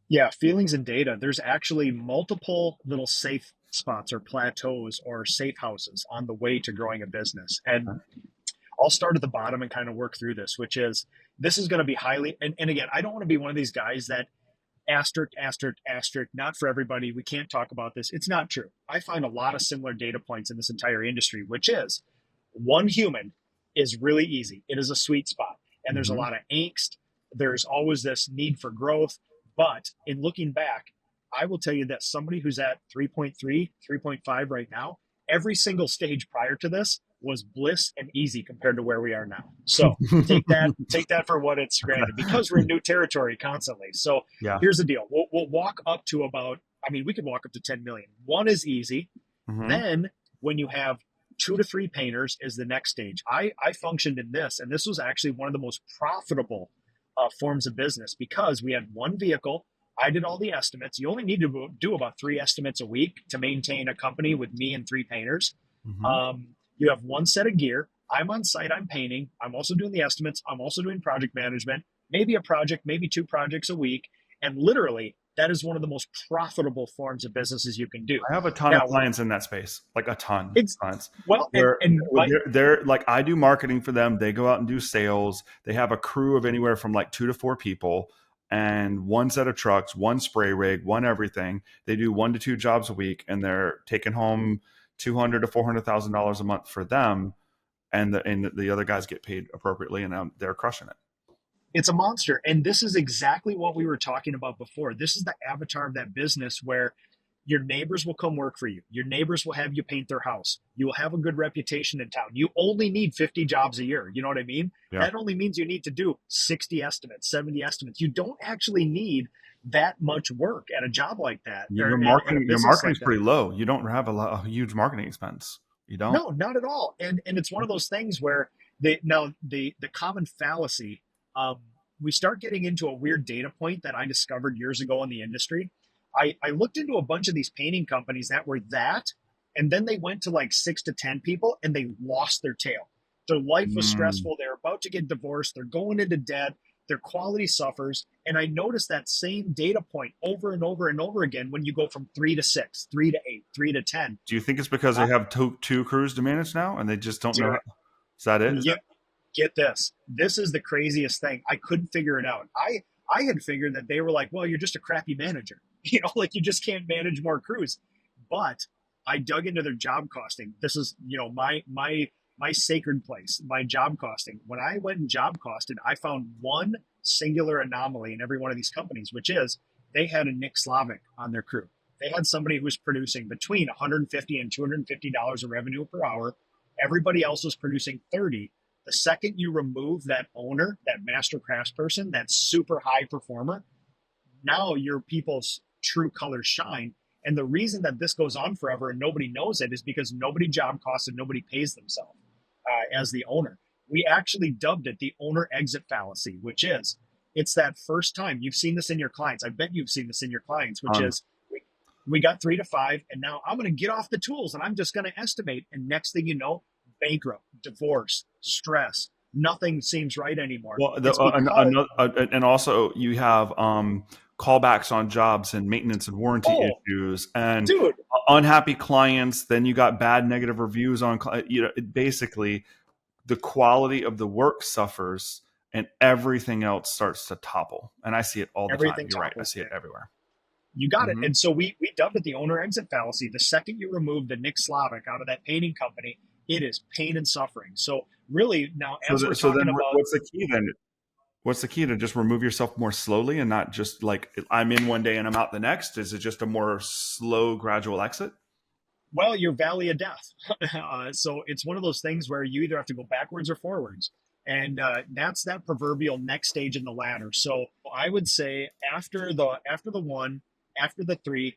Yeah, feelings and data. There's actually multiple little safe spots or plateaus or safe houses on the way to growing a business. And I'll start at the bottom and kind of work through this, which is this is going to be highly, and again, I don't want to be one of these guys that asterisk, asterisk, asterisk, not for everybody. We can't talk about this. It's not true. I find a lot of similar data points in this entire industry, which is one human is really easy. It is a sweet spot. And there's a Mm-hmm. lot of angst. There's always this need for growth. But in looking back, I will tell you that somebody who's at 3.3, 3.5 right now, every single stage prior to this was bliss and easy compared to where we are now. So take that for what it's granted, because we're in new territory constantly. So Yeah. here's the deal. We'll walk up to about, I mean, we could walk up to 10 million. One is easy. Mm-hmm. Then when you have 2 to 3 painters is the next stage. I functioned in this, and this was actually one of the most profitable forms of business because we had one vehicle. I did all the estimates. You only need to do about 3 estimates a week to maintain a company with me and 3 painters. Mm-hmm. You have one set of gear. I'm on site. I'm painting. I'm also doing the estimates. I'm also doing project management, maybe a project, maybe 2 projects a week. And literally, that is one of the most profitable forms of businesses you can do. I have a ton of Now, clients in that space, like a ton of it's clients. well, They're, and my, they're like, I do marketing for them. They go out and do sales. They have a crew of anywhere from like 2 to 4 people and one set of trucks, one spray rig, one everything. They do 1 to 2 jobs a week, and they're taking home $200,000 to $400,000 a month for them. And the other guys get paid appropriately, and they're crushing it. it's a monster. And this is exactly what we were talking about before. This is the avatar of that business where your neighbors will come work for you. Your neighbors will have you paint their house. You will have a good reputation in town. You only need 50 jobs a year. You know what I mean? Yeah. That only means you need to do 60 estimates, 70 estimates. You don't actually need that much work at a job like that, or Your at a marketing, your business marketing like is that. pretty low. You don't have a huge marketing expense. You don't. No, not at all. And it's one of those things where the common fallacy, um, we start getting into a weird data point that I discovered years ago in the industry. I looked into a bunch of these painting companies that were that, and then they went to like 6 to 10 people and they lost their tail. Their life was Mm. stressful. They're about to get divorced. They're going into debt. Their quality suffers. And I noticed that same data point over and over and over again when you go from 3 to 6, 3 to 8, 3 to 10. Do you think it's because they Uh, have two crews to manage now, and they just don't know? Dude, Is that it? Is that? yep. Get this. This is the craziest thing. I couldn't figure it out. I had figured that they were like, well, you're just a crappy manager. Like you just can't manage more crews. But I dug into their job costing. This is, my sacred place, my job costing. When I went and job costed, I found one singular anomaly in every one of these companies, which is they had a Nick Slavik on their crew. They had somebody who was producing between 150 and $250 of revenue per hour. Everybody else was producing 30. The second you remove that owner, that master craftsperson, that super high performer, now your people's true colors shine. And the reason that this goes on forever and nobody knows it is because nobody job costs and nobody pays themselves as the owner. We actually dubbed it the owner exit fallacy, which is it's that first time you've seen this in your clients. I bet you've seen this in your clients, which is we got 3 to 5, and now I'm going to get off the tools and I'm just going to estimate. And next thing you know, bankrupt, divorce, stress, nothing seems right anymore. Well, It's because, and also you have callbacks on jobs and maintenance and warranty oh, issues and dude, unhappy clients. Then you got bad negative reviews on, basically the quality of the work suffers and everything else starts to topple. And I see it all the time. everything You're right. I topples. see it everywhere. You got it. Hmm. And so we dubbed it the owner exit fallacy. The second you remove the Nick Slavik out of that painting company, it is pain and suffering. So really now, So, as we're so then talking about, what's the key then? What's the key to just remove yourself more slowly and not just like I'm in one day and I'm out the next? Is it just a more slow, gradual exit? well, your valley of death. So it's one of those things where you either have to go backwards or forwards. And that's that proverbial next stage in the ladder. So I would say after the one, after the three,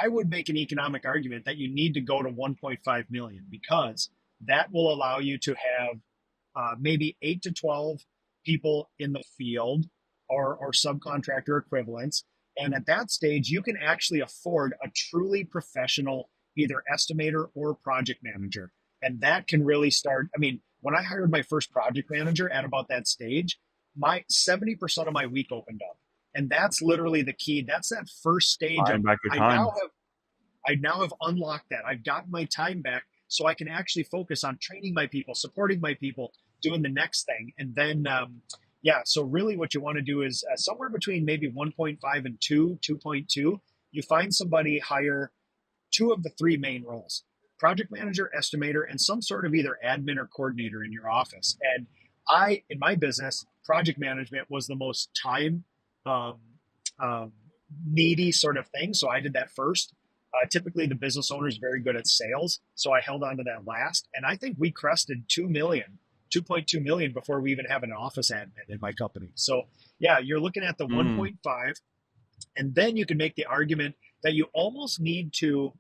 I would make an economic argument that you need to go to 1.5 million because That will allow you to have maybe 8 to 12 people in the field or subcontractor equivalents. And at that stage, you can actually afford a truly professional either estimator or project manager. And that can really start. I mean, when I hired my first project manager at about that stage, my 70% of my week opened up. And that's literally the key. That's that first stage Buying of back your I now time. have I now have unlocked that. I've gotten my time back so I can actually focus on training my people, supporting my people, doing the next thing. And then, yeah, so really what you want to do is somewhere between maybe 1.5 and 2.2, you find somebody, hire two of the three main roles: project manager, estimator, and some sort of either admin or coordinator in your office. And in my business, project management was the most time um, um, needy sort of thing. So I did that first. Typically, the business owner is very good at sales, so I held on to that last. And I think we crested 2.2 million before we even have an office admin in my company. So yeah, you're looking at the Mm. 1.5, and then you can make the argument that you almost need to,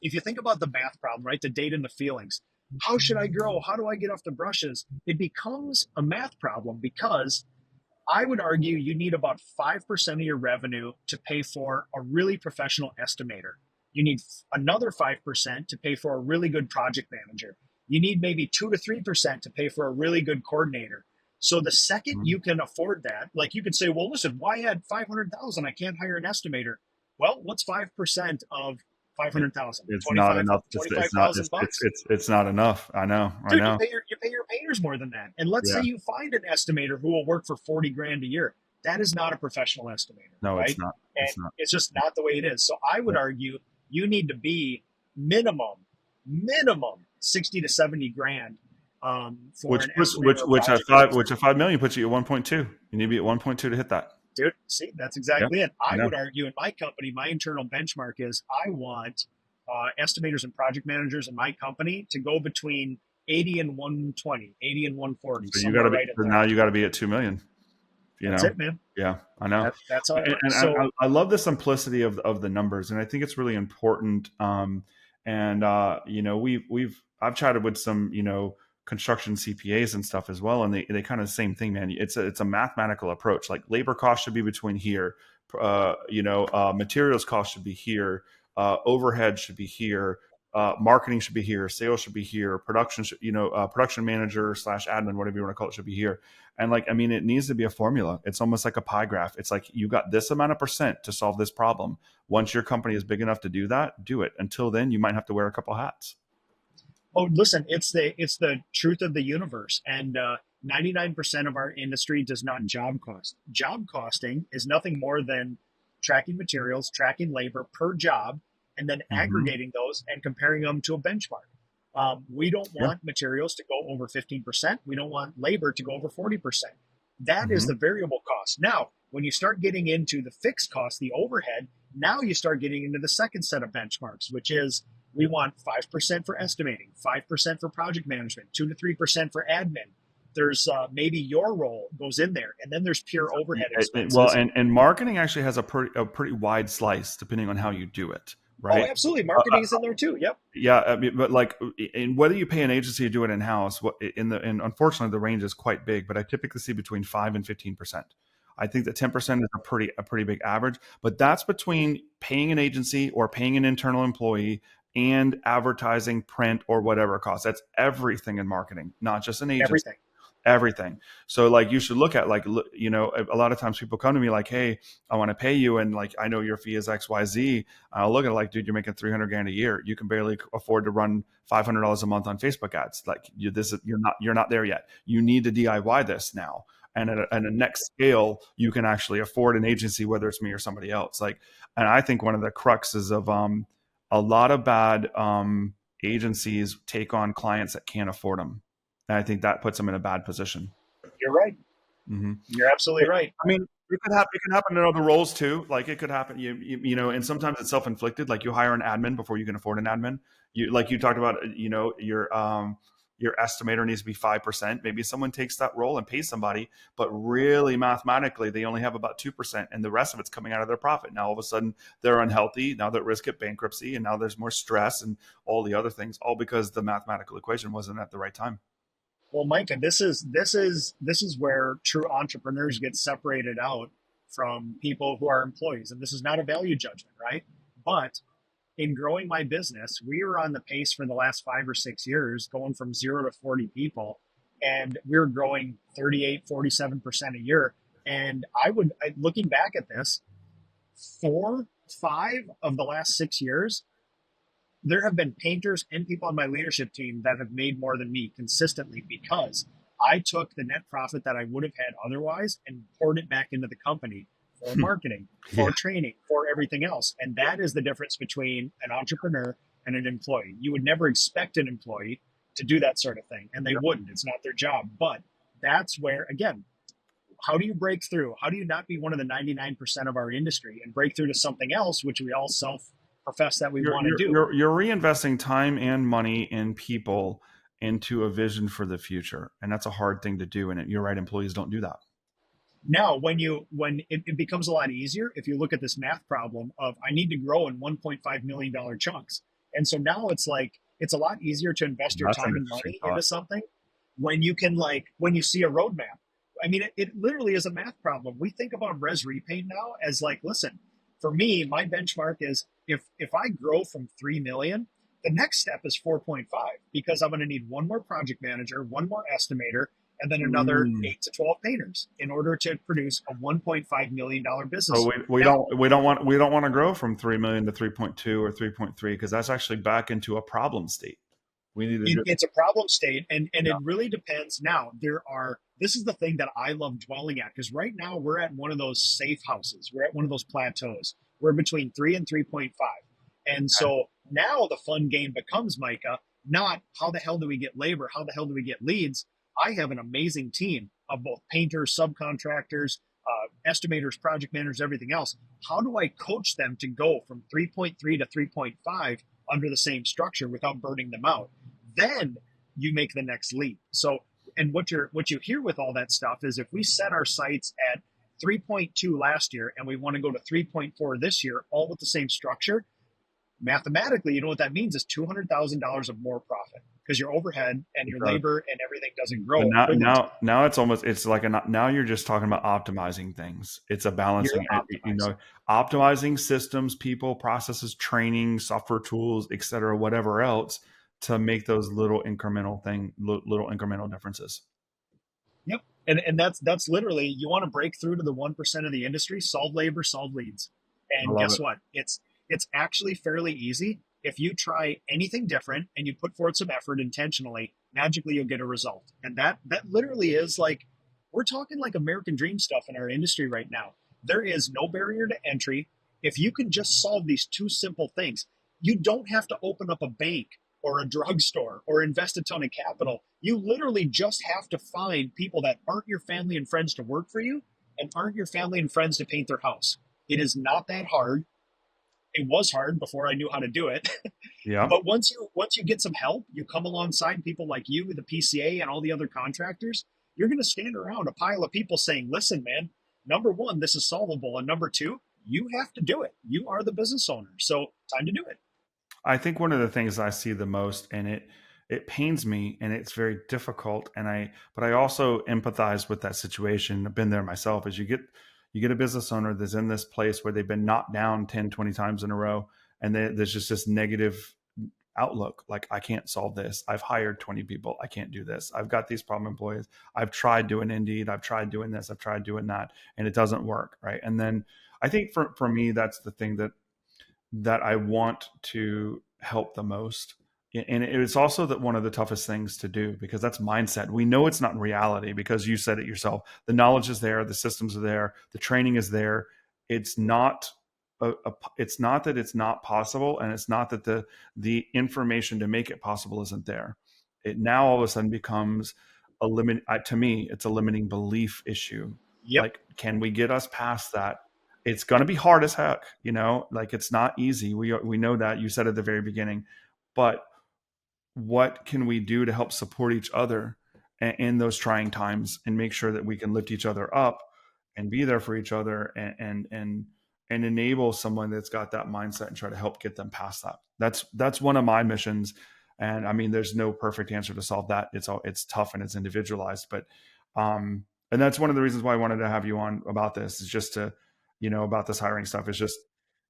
if you think about the math problem, right? The data and the feelings. How should I grow? How do I get off the brushes? It becomes a math problem because I would argue you need about 5% of your revenue to pay for a really professional estimator. You need another 5% to pay for a really good project manager. You need maybe 2 to 3% to pay for a really good coordinator. So the second Mm. you can afford that, like you could say, well, listen, why add 500,000? I can't hire an estimator. Well, what's 5% of It, 500,000? it's not 25 enough. It's not. 25,000 bucks. It's not enough. I know. I Dude, know. you pay your painters more than that. And let's say Yeah. you find an estimator who will work for 40 grand a year. That is not a professional estimator, No, it's right? not. And It's not. it's just not the way it is. So I would Yeah. argue you need to be minimum 60 to 70 grand for Which an puts estimator or project which manager. at 5 million puts you at 1.2. You need to be at 1.2 to hit that. Dude, see, that's Yeah. exactly it. I I know. would argue in my company, my internal benchmark is I want estimators and project managers in my company to go between 80 and 120, 80 and 140, So you got somewhere to be. right in So there. now you got to be at 2 million. You That's know. it, man. Yeah, I know. That's how it And works. So I love the simplicity of the numbers, and I think it's really important. And I've chatted with some construction CPAs and stuff as well, and they kind of the same thing, man. It's a mathematical approach. Like labor cost should be between here, materials cost should be here, overhead should be here. Marketing should be here, sales should be here, production should, production manager slash admin, whatever you want to call it, should be here. And like, I mean, it needs to be a formula. It's almost like a pie graph. It's like you got this amount of percent to solve this problem. Once your company is big enough to do that, do it. Until then, you might have to wear a couple hats. oh, listen, it's the truth of the universe, and 99% of our industry does not job cost. Job costing is nothing more than tracking materials, tracking labor per job, and then Mm-hmm. aggregating those and comparing them to a benchmark. We don't Yeah. want materials to go over 15%. We don't want labor to go over 40%. That is Mm-hmm. the variable cost. Now, when you start getting into the fixed cost, the overhead, now you start getting into the second set of benchmarks, which is we want 5% for estimating, 5% for project management, 2 to 3% for admin. There's maybe your role goes in there, and then there's pure overhead Well, expenses. and marketing actually has a pretty wide slice depending on how you do it, Oh, right? absolutely. Uh, Marketing is in there too. Yep. yeah, I mean, but like, in whether you pay an agency or do it in house, and unfortunately the range is quite big, but I typically see between 5 and 15%. I think that 10% is a pretty big average, but that's between paying an agency or paying an internal employee and advertising, print, or whatever it costs. That's everything in marketing, not just an agency. Everything. Everything. So like you should look at like, a lot of times people come to me like, hey, I want to pay you, and like I know your fee is XYZ. I'll look at it like, dude, you're making 300 grand a year. You can barely afford to run $500 a month on Facebook ads. Like you're not there yet. You need to DIY this now. And at a next scale, you can actually afford an agency, whether it's me or somebody else. Like, and I think one of the cruxes of a lot of bad agencies take on clients that can't afford them, and I think that puts them in a bad position. You're right. Hmm. You're absolutely right. I mean, it could happen. It can happen in other roles too. Like it could happen. And sometimes it's self inflicted. Like you hire an admin before you can afford an admin. You talked about, your estimator needs to be 5%. Maybe someone takes that role and pays somebody, but really mathematically, they only have about 2%, and the rest of it's coming out of their profit. Now, all of a sudden, they're unhealthy. Now they're at risk of bankruptcy, and now there's more stress and all the other things, all because the mathematical equation wasn't at the right time. Well, Micah, this is where true entrepreneurs get separated out from people who are employees, and this is not a value judgment, right? But in growing my business, we were on the pace for the last 5 or 6 years, going from 0 to 40 people, and we were growing 38, 47% a year. And looking back at this, 5 of the last 6 years, there have been painters and people on my leadership team that have made more than me consistently because I took the net profit that I would have had otherwise and poured it back into the company for marketing, Yeah. for training, for everything else. And that is the difference between an entrepreneur and an employee. You would never expect an employee to do that sort of thing, and they wouldn't. It's not their job. But that's where, again, how do you break through? How do you not be one of the 99% of our industry and break through to something else, which we all self profess that we You're, want to you're, do? you're, you're reinvesting time and money in people into a vision for the future. And that's a hard thing to do. And you're right, employees don't do that. Now, when it becomes a lot easier if you look at this math problem of I need to grow in $1.5 million chunks. And so now it's like it's a lot easier to invest your That's an time and interesting money thought. into something when you can, like, when you see a roadmap. I mean, it literally is a math problem. We think about res repaint now as like, listen, for me, my benchmark is if I grow from 3 million, the next step is 4.5 because I'm going to need one more project manager, one more estimator, and then another Mm. 8 to 12 painters in order to produce a $1.5 million So business. we Now, don't want to grow from 3 million to 3.2 or 3.3 because that's actually back into a problem state. We need to do. it's a problem state, and Yeah. it really depends. Now, this is the thing that I love dwelling at, because right now we're at one of those safe houses. We're at one of those plateaus. We're between 3 and 3.5. And so now the fun game becomes, Micah, not how the hell do we get labor, how the hell do we get leads. I have an amazing team of both painters, subcontractors, estimators, project managers, everything else. How do I coach them to go from 3.3 to 3.5 under the same structure without burning them out? Then you make the next leap. So, and what you hear with all that stuff is if we set our sights at 3.2 last year and we want to go to 3.4 this year, all with the same structure, mathematically, you know what that means is $200,000 of more profit because your overhead and your labor and everything doesn't grow But now, equivalent to now, now it's almost it's like now you're just talking about optimizing things. It's a you're balancing, optimizing. optimizing systems, people, processes, training, software tools, et cetera, whatever else to make those little incremental differences. Yep. And that's literally, you want to break through to the 1% of the industry, solve labor, solve leads. I And love guess it. what? It's actually fairly easy. If you try anything different and you put forth some effort intentionally, magically you'll get a result. And that literally is like, we're talking like American dream stuff in our industry right now. There is no barrier to entry. If you can just solve these two simple things, you don't have to open up a bank or a drugstore or invest a ton of capital. You literally just have to find people that aren't your family and friends to work for you and aren't your family and friends to paint their house. It is not that hard. It was hard before I knew how to do it. Yeah. But once you get some help, you come alongside people like you, the PCA, and all the other contractors. You're going to stand around a pile of people saying, "Listen, man. Number one, this is solvable, and number two, you have to do it. You are the business owner, so time to do it." I think one of the things I see the most, and it pains me, and it's very difficult, but I also empathize with that situation. I've been there myself. As you get a business owner that's in this place where they've been knocked down 10, 20 times in a row, and there's just this negative outlook, like, I can't solve this. I've hired 20 people. I can't do this. I've got these problem employees. I've tried doing Indeed. I've tried doing this. I've tried doing that, and it doesn't work, right? And then I think for me, that's the thing that I want to help the most. And it's also that one of the toughest things to do because that's mindset. We know it's not reality because you said it yourself. The knowledge is there, the systems are there, the training is there. It's not it's not that it's not possible, and it's not that the information to make it possible isn't there. It now all of a sudden becomes a limit. To me, it's a limiting belief issue. Yep. Like, can we get us past that? It's going to be hard as heck, like, it's not easy. We know that. You said at the very beginning, but what can we do to help support each other in those trying times and make sure that we can lift each other up and be there for each other and enable someone that's got that mindset and try to help get them past that. That's one of my missions. And I mean, there's no perfect answer to solve that. It's tough and it's individualized, but and that's one of the reasons why I wanted to have you on about this, is just to, about this hiring stuff, is just,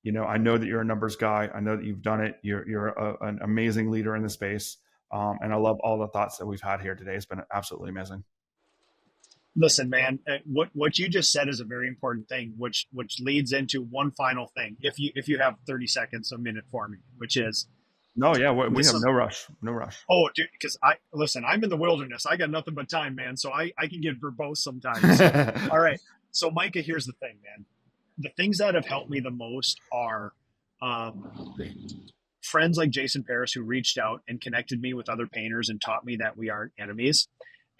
I know that you're a numbers guy. I know that you've done it. You're an amazing leader in the space. And I love all the thoughts that we've had here today. It's been absolutely amazing. Listen, man, what you just said is a very important thing, which leads into one final thing. If you have 30 seconds, a minute for me, which is No, yeah, we have listen. no rush, no rush. Oh, dude, because I'm in the wilderness. I got nothing but time, man. So I can get verbose sometimes. So, all right. So, Micah, here's the thing, man. The things that have helped me the most are um, friends like Jason Paris, who reached out and connected me with other painters and taught me that we aren't enemies,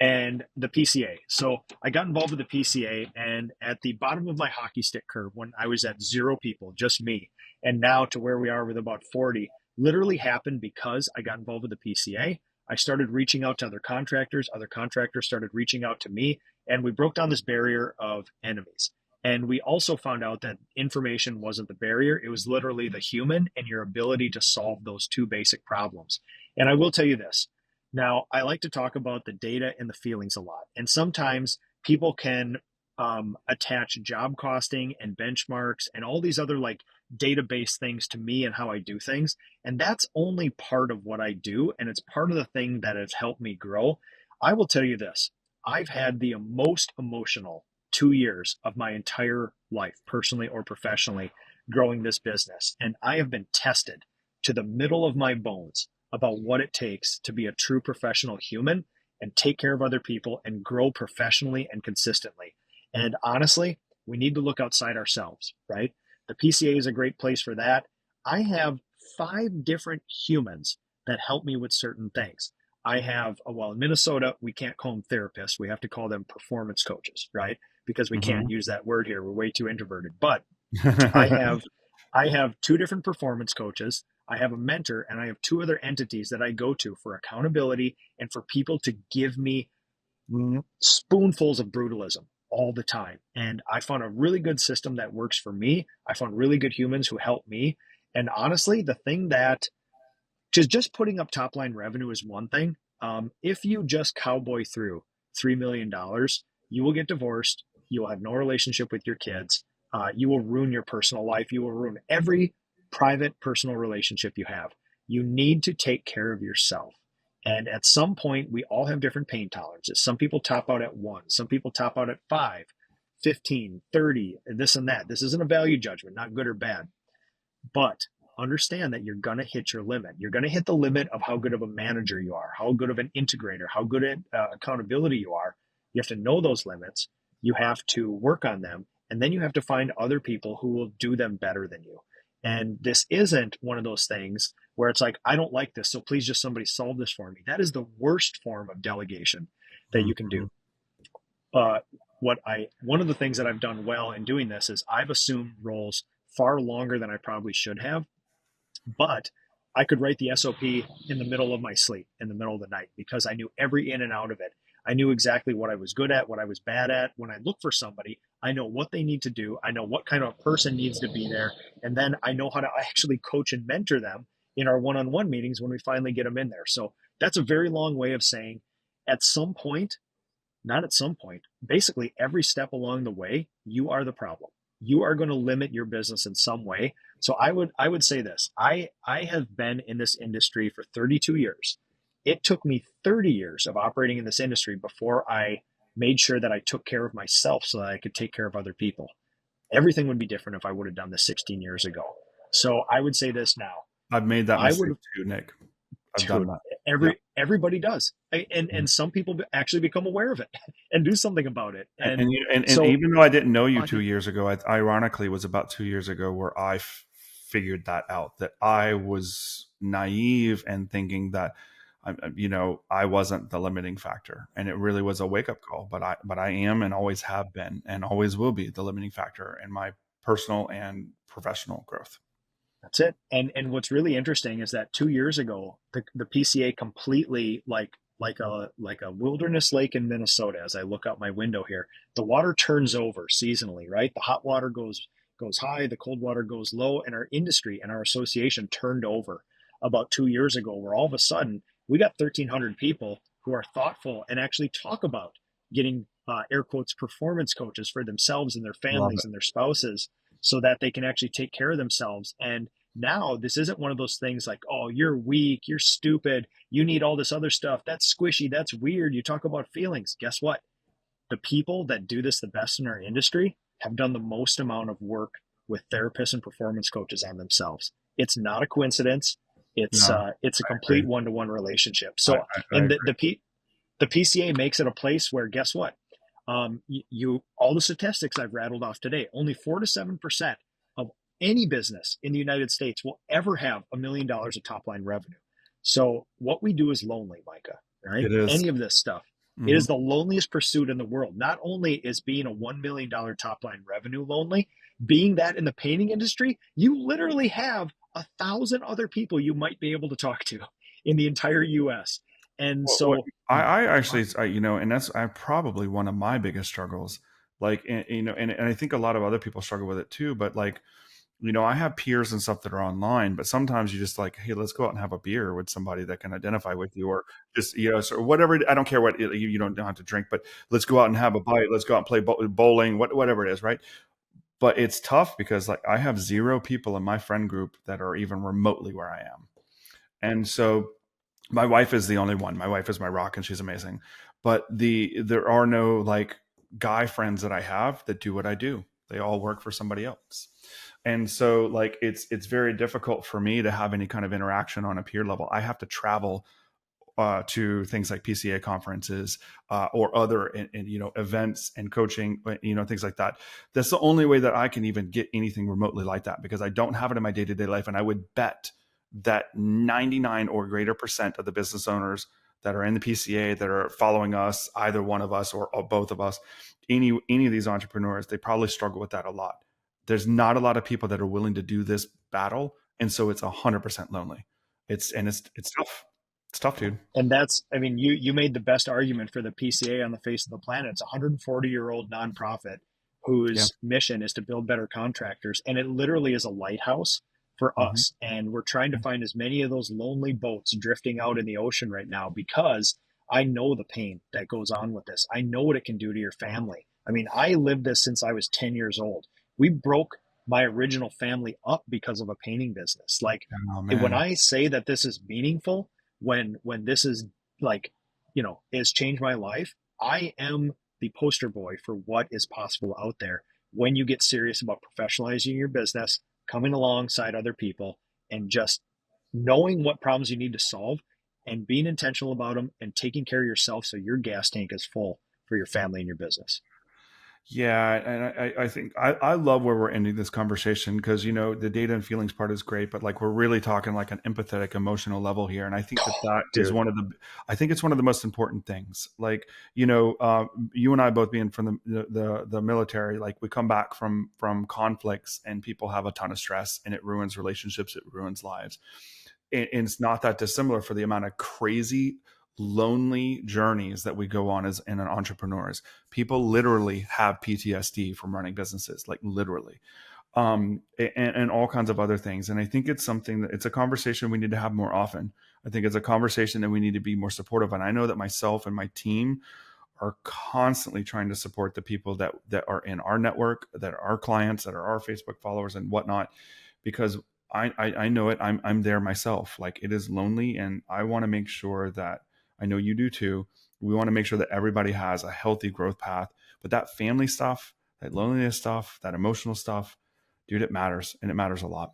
and the PCA. So I got involved with the PCA, and at the bottom of my hockey stick curve, when I was at 0 people, just me, and now to where we are with about 40, literally happened because I got involved with the PCA. I started reaching out to other contractors. Other contractors started reaching out to me, and we broke down this barrier of enemies. And we also found out that information wasn't the barrier. It was literally the human and your ability to solve those two basic problems. And I will tell you this. Now, I like to talk about the data and the feelings a lot. And sometimes people can attach job costing and benchmarks and all these other like database things to me and how I do things. And that's only part of what I do. And it's part of the thing that has helped me grow. I will tell you this. I've had the most emotional 2 years of my entire life, personally or professionally, growing this business. And I have been tested to the middle of my bones about what it takes to be a true professional human and take care of other people and grow professionally and consistently. And honestly, we need to look outside ourselves, right? The PCA is a great place for that. I have 5 different humans that help me with certain things. I have, well, in Minnesota, we can't call them therapists. We have to call them performance coaches, right? Because we can't use that word here. We're way too introverted. But I have I have 2 different performance coaches. I have a mentor, and I have 2 other entities that I go to for accountability and for people to give me spoonfuls of brutalism all the time. And I found a really good system that works for me. I found really good humans who help me. And honestly, the thing that just putting up top line revenue is one thing. If you just cowboy through $3 million, you will get divorced. You will have no relationship with your kids. You will ruin your personal life. You will ruin every private personal relationship you have. You need to take care of yourself. And at some point, we all have different pain tolerances. Some people top out at 1, some people top out at 5, 15, 30, this and that. This isn't a value judgment, not good or bad. But understand that you're going to hit your limit. You're going to hit the limit of how good of a manager you are, how good of an integrator, how good at accountability you are. You have to know those limits. You have to work on them. And then you have to find other people who will do them better than you. And this isn't one of those things where it's like, I don't like this, so please just somebody solve this for me. That is the worst form of delegation that you can do. One of the things that I've done well in doing this is I've assumed roles far longer than I probably should have, but I could write the SOP in the middle of my sleep, in the middle of the night, because I knew every in and out of it. I knew exactly what I was good at, what I was bad at. When I look for somebody, I know what they need to do. I know what kind of person needs to be there. And then I know how to actually coach and mentor them in our one-on-one meetings when we finally get them in there. So that's a very long way of saying at some point, not at some point, basically every step along the way, you are the problem. You are going to limit your business in some way. So I would say this. I have been in this industry for 32 years. It took me 30 years of operating in this industry before I made sure that I took care of myself so that I could take care of other people. Everything would be different if I would have done this 16 years ago. So I would say this now. I've made that I mistake would, too, Nick. I've done dude, that. Yeah. everybody does. And some people actually become aware of it and do something about it. And So even though I didn't know you 2 years ago, ironically, it was about 2 years ago where I figured that out, that I was naive and thinking that, I wasn't the limiting factor, and it really was a wake up call. But I am and always have been and always will be the limiting factor in my personal and professional growth. That's it. And what's really interesting is that 2 years ago, the PCA completely like a wilderness lake in Minnesota. As I look out my window here, the water turns over seasonally, right? The hot water goes high, the cold water goes low, and our industry and our association turned over about 2 years ago, where all of a sudden we got 1,300 people who are thoughtful and actually talk about getting air quotes performance coaches for themselves and their Love families it. and their spouses so that they can actually take care of themselves. And now this isn't one of those things like, oh, you're weak, you're stupid, you need all this other stuff. That's squishy, that's weird. You talk about feelings. Guess what? The people that do this the best in our industry have done the most amount of work with therapists and performance coaches on themselves. It's not a coincidence. No, It's a I agree. complete one-to-one relationship. I, So, I and agree. the PCA makes it a place where, guess what? All the statistics I've rattled off today, only 4 to 7% of any business in the United States will ever have $1 million of top line revenue. So what we do is lonely, Micah. Right? It is. Any of this stuff. It Mhm. is the loneliest pursuit in the world. Not only is being a $1 million top line revenue lonely, being that in the painting industry, you literally have 1,000 other people you might be able to talk to in the entire US. And What so, I actually, and that's probably one of my biggest struggles. Like, and I think a lot of other people struggle with it too. But like, I have peers and stuff that are online, but sometimes you just like, hey, let's go out and have a beer with somebody that can identify with you, or just so whatever. I don't care what you don't have to drink, but let's go out and have a bite. Let's go out and play bowling, whatever it is, right? But it's tough because like I have zero people in my friend group that are even remotely where I am, and so my wife is the only one. My wife is my rock and she's amazing. But there are no like guy friends that I have that do what I do. They all work for somebody else. And so like it's very difficult for me to have any kind of interaction on a peer level. I have to travel to things like PCA conferences or other events and coaching, things like that. That's the only way that I can even get anything remotely like that, because I don't have it in my day-to-day life. And I would bet that 99 or greater percent of the business owners that are in the PCA that are following us, either one of us or both of us, any of these entrepreneurs, they probably struggle with that a lot. There's not a lot of people that are willing to do this battle, and so it's 100% lonely. It's tough. It's tough, dude. and that's, I mean, you made the best argument for the PCA on the face of the planet. It's a 140-year-old nonprofit Yeah. whose mission is to build better contractors, and it literally is a lighthouse for Hmm. us. And we're trying to find as many of those lonely boats drifting out in the ocean right now, because I know the pain that goes on with this. I know what it can do to your family. I mean, I lived this since I was 10 years old. We broke my original family up because of a painting business. Like, Oh when man. I say that this is meaningful, when this is like, has changed my life, I am the poster boy for what is possible out there when you get serious about professionalizing your business, coming alongside other people, and just knowing what problems you need to solve and being intentional about them and taking care of yourself so your gas tank is full for your family and your business. Yeah, and I think I love where we're ending this conversation, because the data and feelings part is great, but like we're really talking like an empathetic, emotional level here, and I think that is Dude, I think it's one of the most important things. Like you and I both being from the military, like we come back from conflicts, and people have a ton of stress, and it ruins relationships, it ruins lives, and it's not that dissimilar for the amount of crazy lonely journeys that we go on as in an entrepreneurs. People literally have PTSD from running businesses, like literally, and all kinds of other things. And I think it's something that it's a conversation we need to have more often. I think it's a conversation that we need to be more supportive. And I know that myself and my team are constantly trying to support the people that are in our network, that are our clients, that are our Facebook followers and whatnot, because I know it. I'm there myself. Like it is lonely, and I want to make sure that I know you do too. We want to make sure that everybody has a healthy growth path. But that family stuff, that loneliness stuff, that emotional stuff, dude, it matters, and it matters a lot.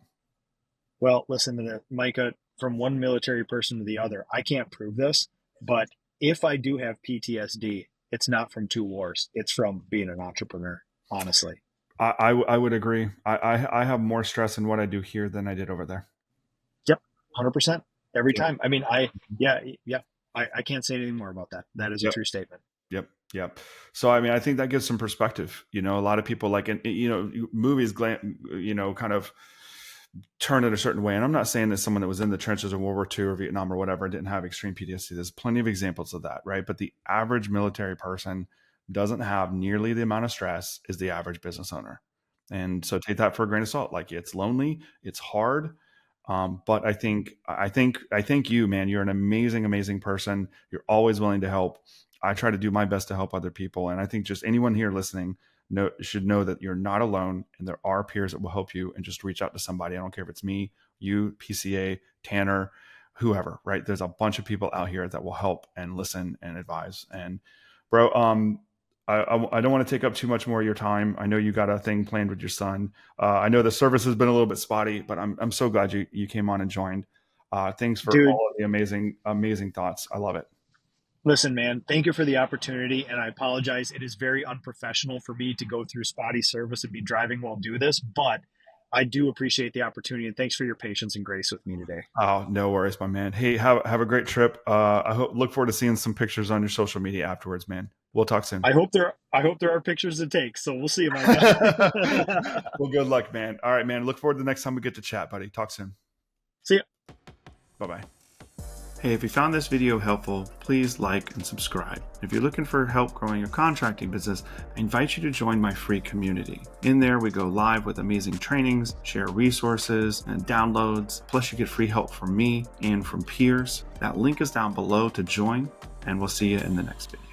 well, listen to that, Micah. From one military person to the other, I can't prove this, but if I do have PTSD, it's not from two wars. It's from being an entrepreneur, honestly. I would agree. I have more stress in what I do here than I did over there. Yep, 100% every Yep. time. I mean, yeah, yeah. I can't say anything more about that. That is a Yep. true statement. Yep. Yep. So, I mean, I think that gives some perspective. A lot of people like, movies, kind of turn it a certain way. And I'm not saying that someone that was in the trenches of World War II or Vietnam or whatever didn't have extreme PTSD. There's plenty of examples of that, right? But the average military person doesn't have nearly the amount of stress as the average business owner. And so take that for a grain of salt. Like, it's lonely, it's hard. But I think you, man, you're an amazing, amazing person. You're always willing to help. I try to do my best to help other people. And I think just anyone here listening should know that you're not alone, and there are peers that will help you, and just reach out to somebody. I don't care if it's me, you, PCA, Tanner, whoever, right? There's a bunch of people out here that will help and listen and advise. And bro, I don't want to take up too much more of your time. I know you got a thing planned with your son. I know the service has been a little bit spotty, but I'm so glad you came on and joined. Thanks for Dude, all of the amazing thoughts. I love it. listen, man, thank you for the opportunity. And I apologize. It is very unprofessional for me to go through spotty service and be driving while do this, but I do appreciate the opportunity. And thanks for your patience and grace with me today. Oh, no worries, my man. Hey, have a great trip. Look forward to seeing some pictures on your social media afterwards, man. We'll talk soon. I hope there are pictures to take. So we'll see, my guy. Well, good luck, man. All right, man. Look forward to the next time we get to chat, buddy. Talk soon. See ya. Bye-bye. Hey, if you found this video helpful, please like and subscribe. If you're looking for help growing your contracting business, I invite you to join my free community. In there, we go live with amazing trainings, share resources and downloads, plus you get free help from me and from peers. That link is down below to join, and we'll see you in the next video.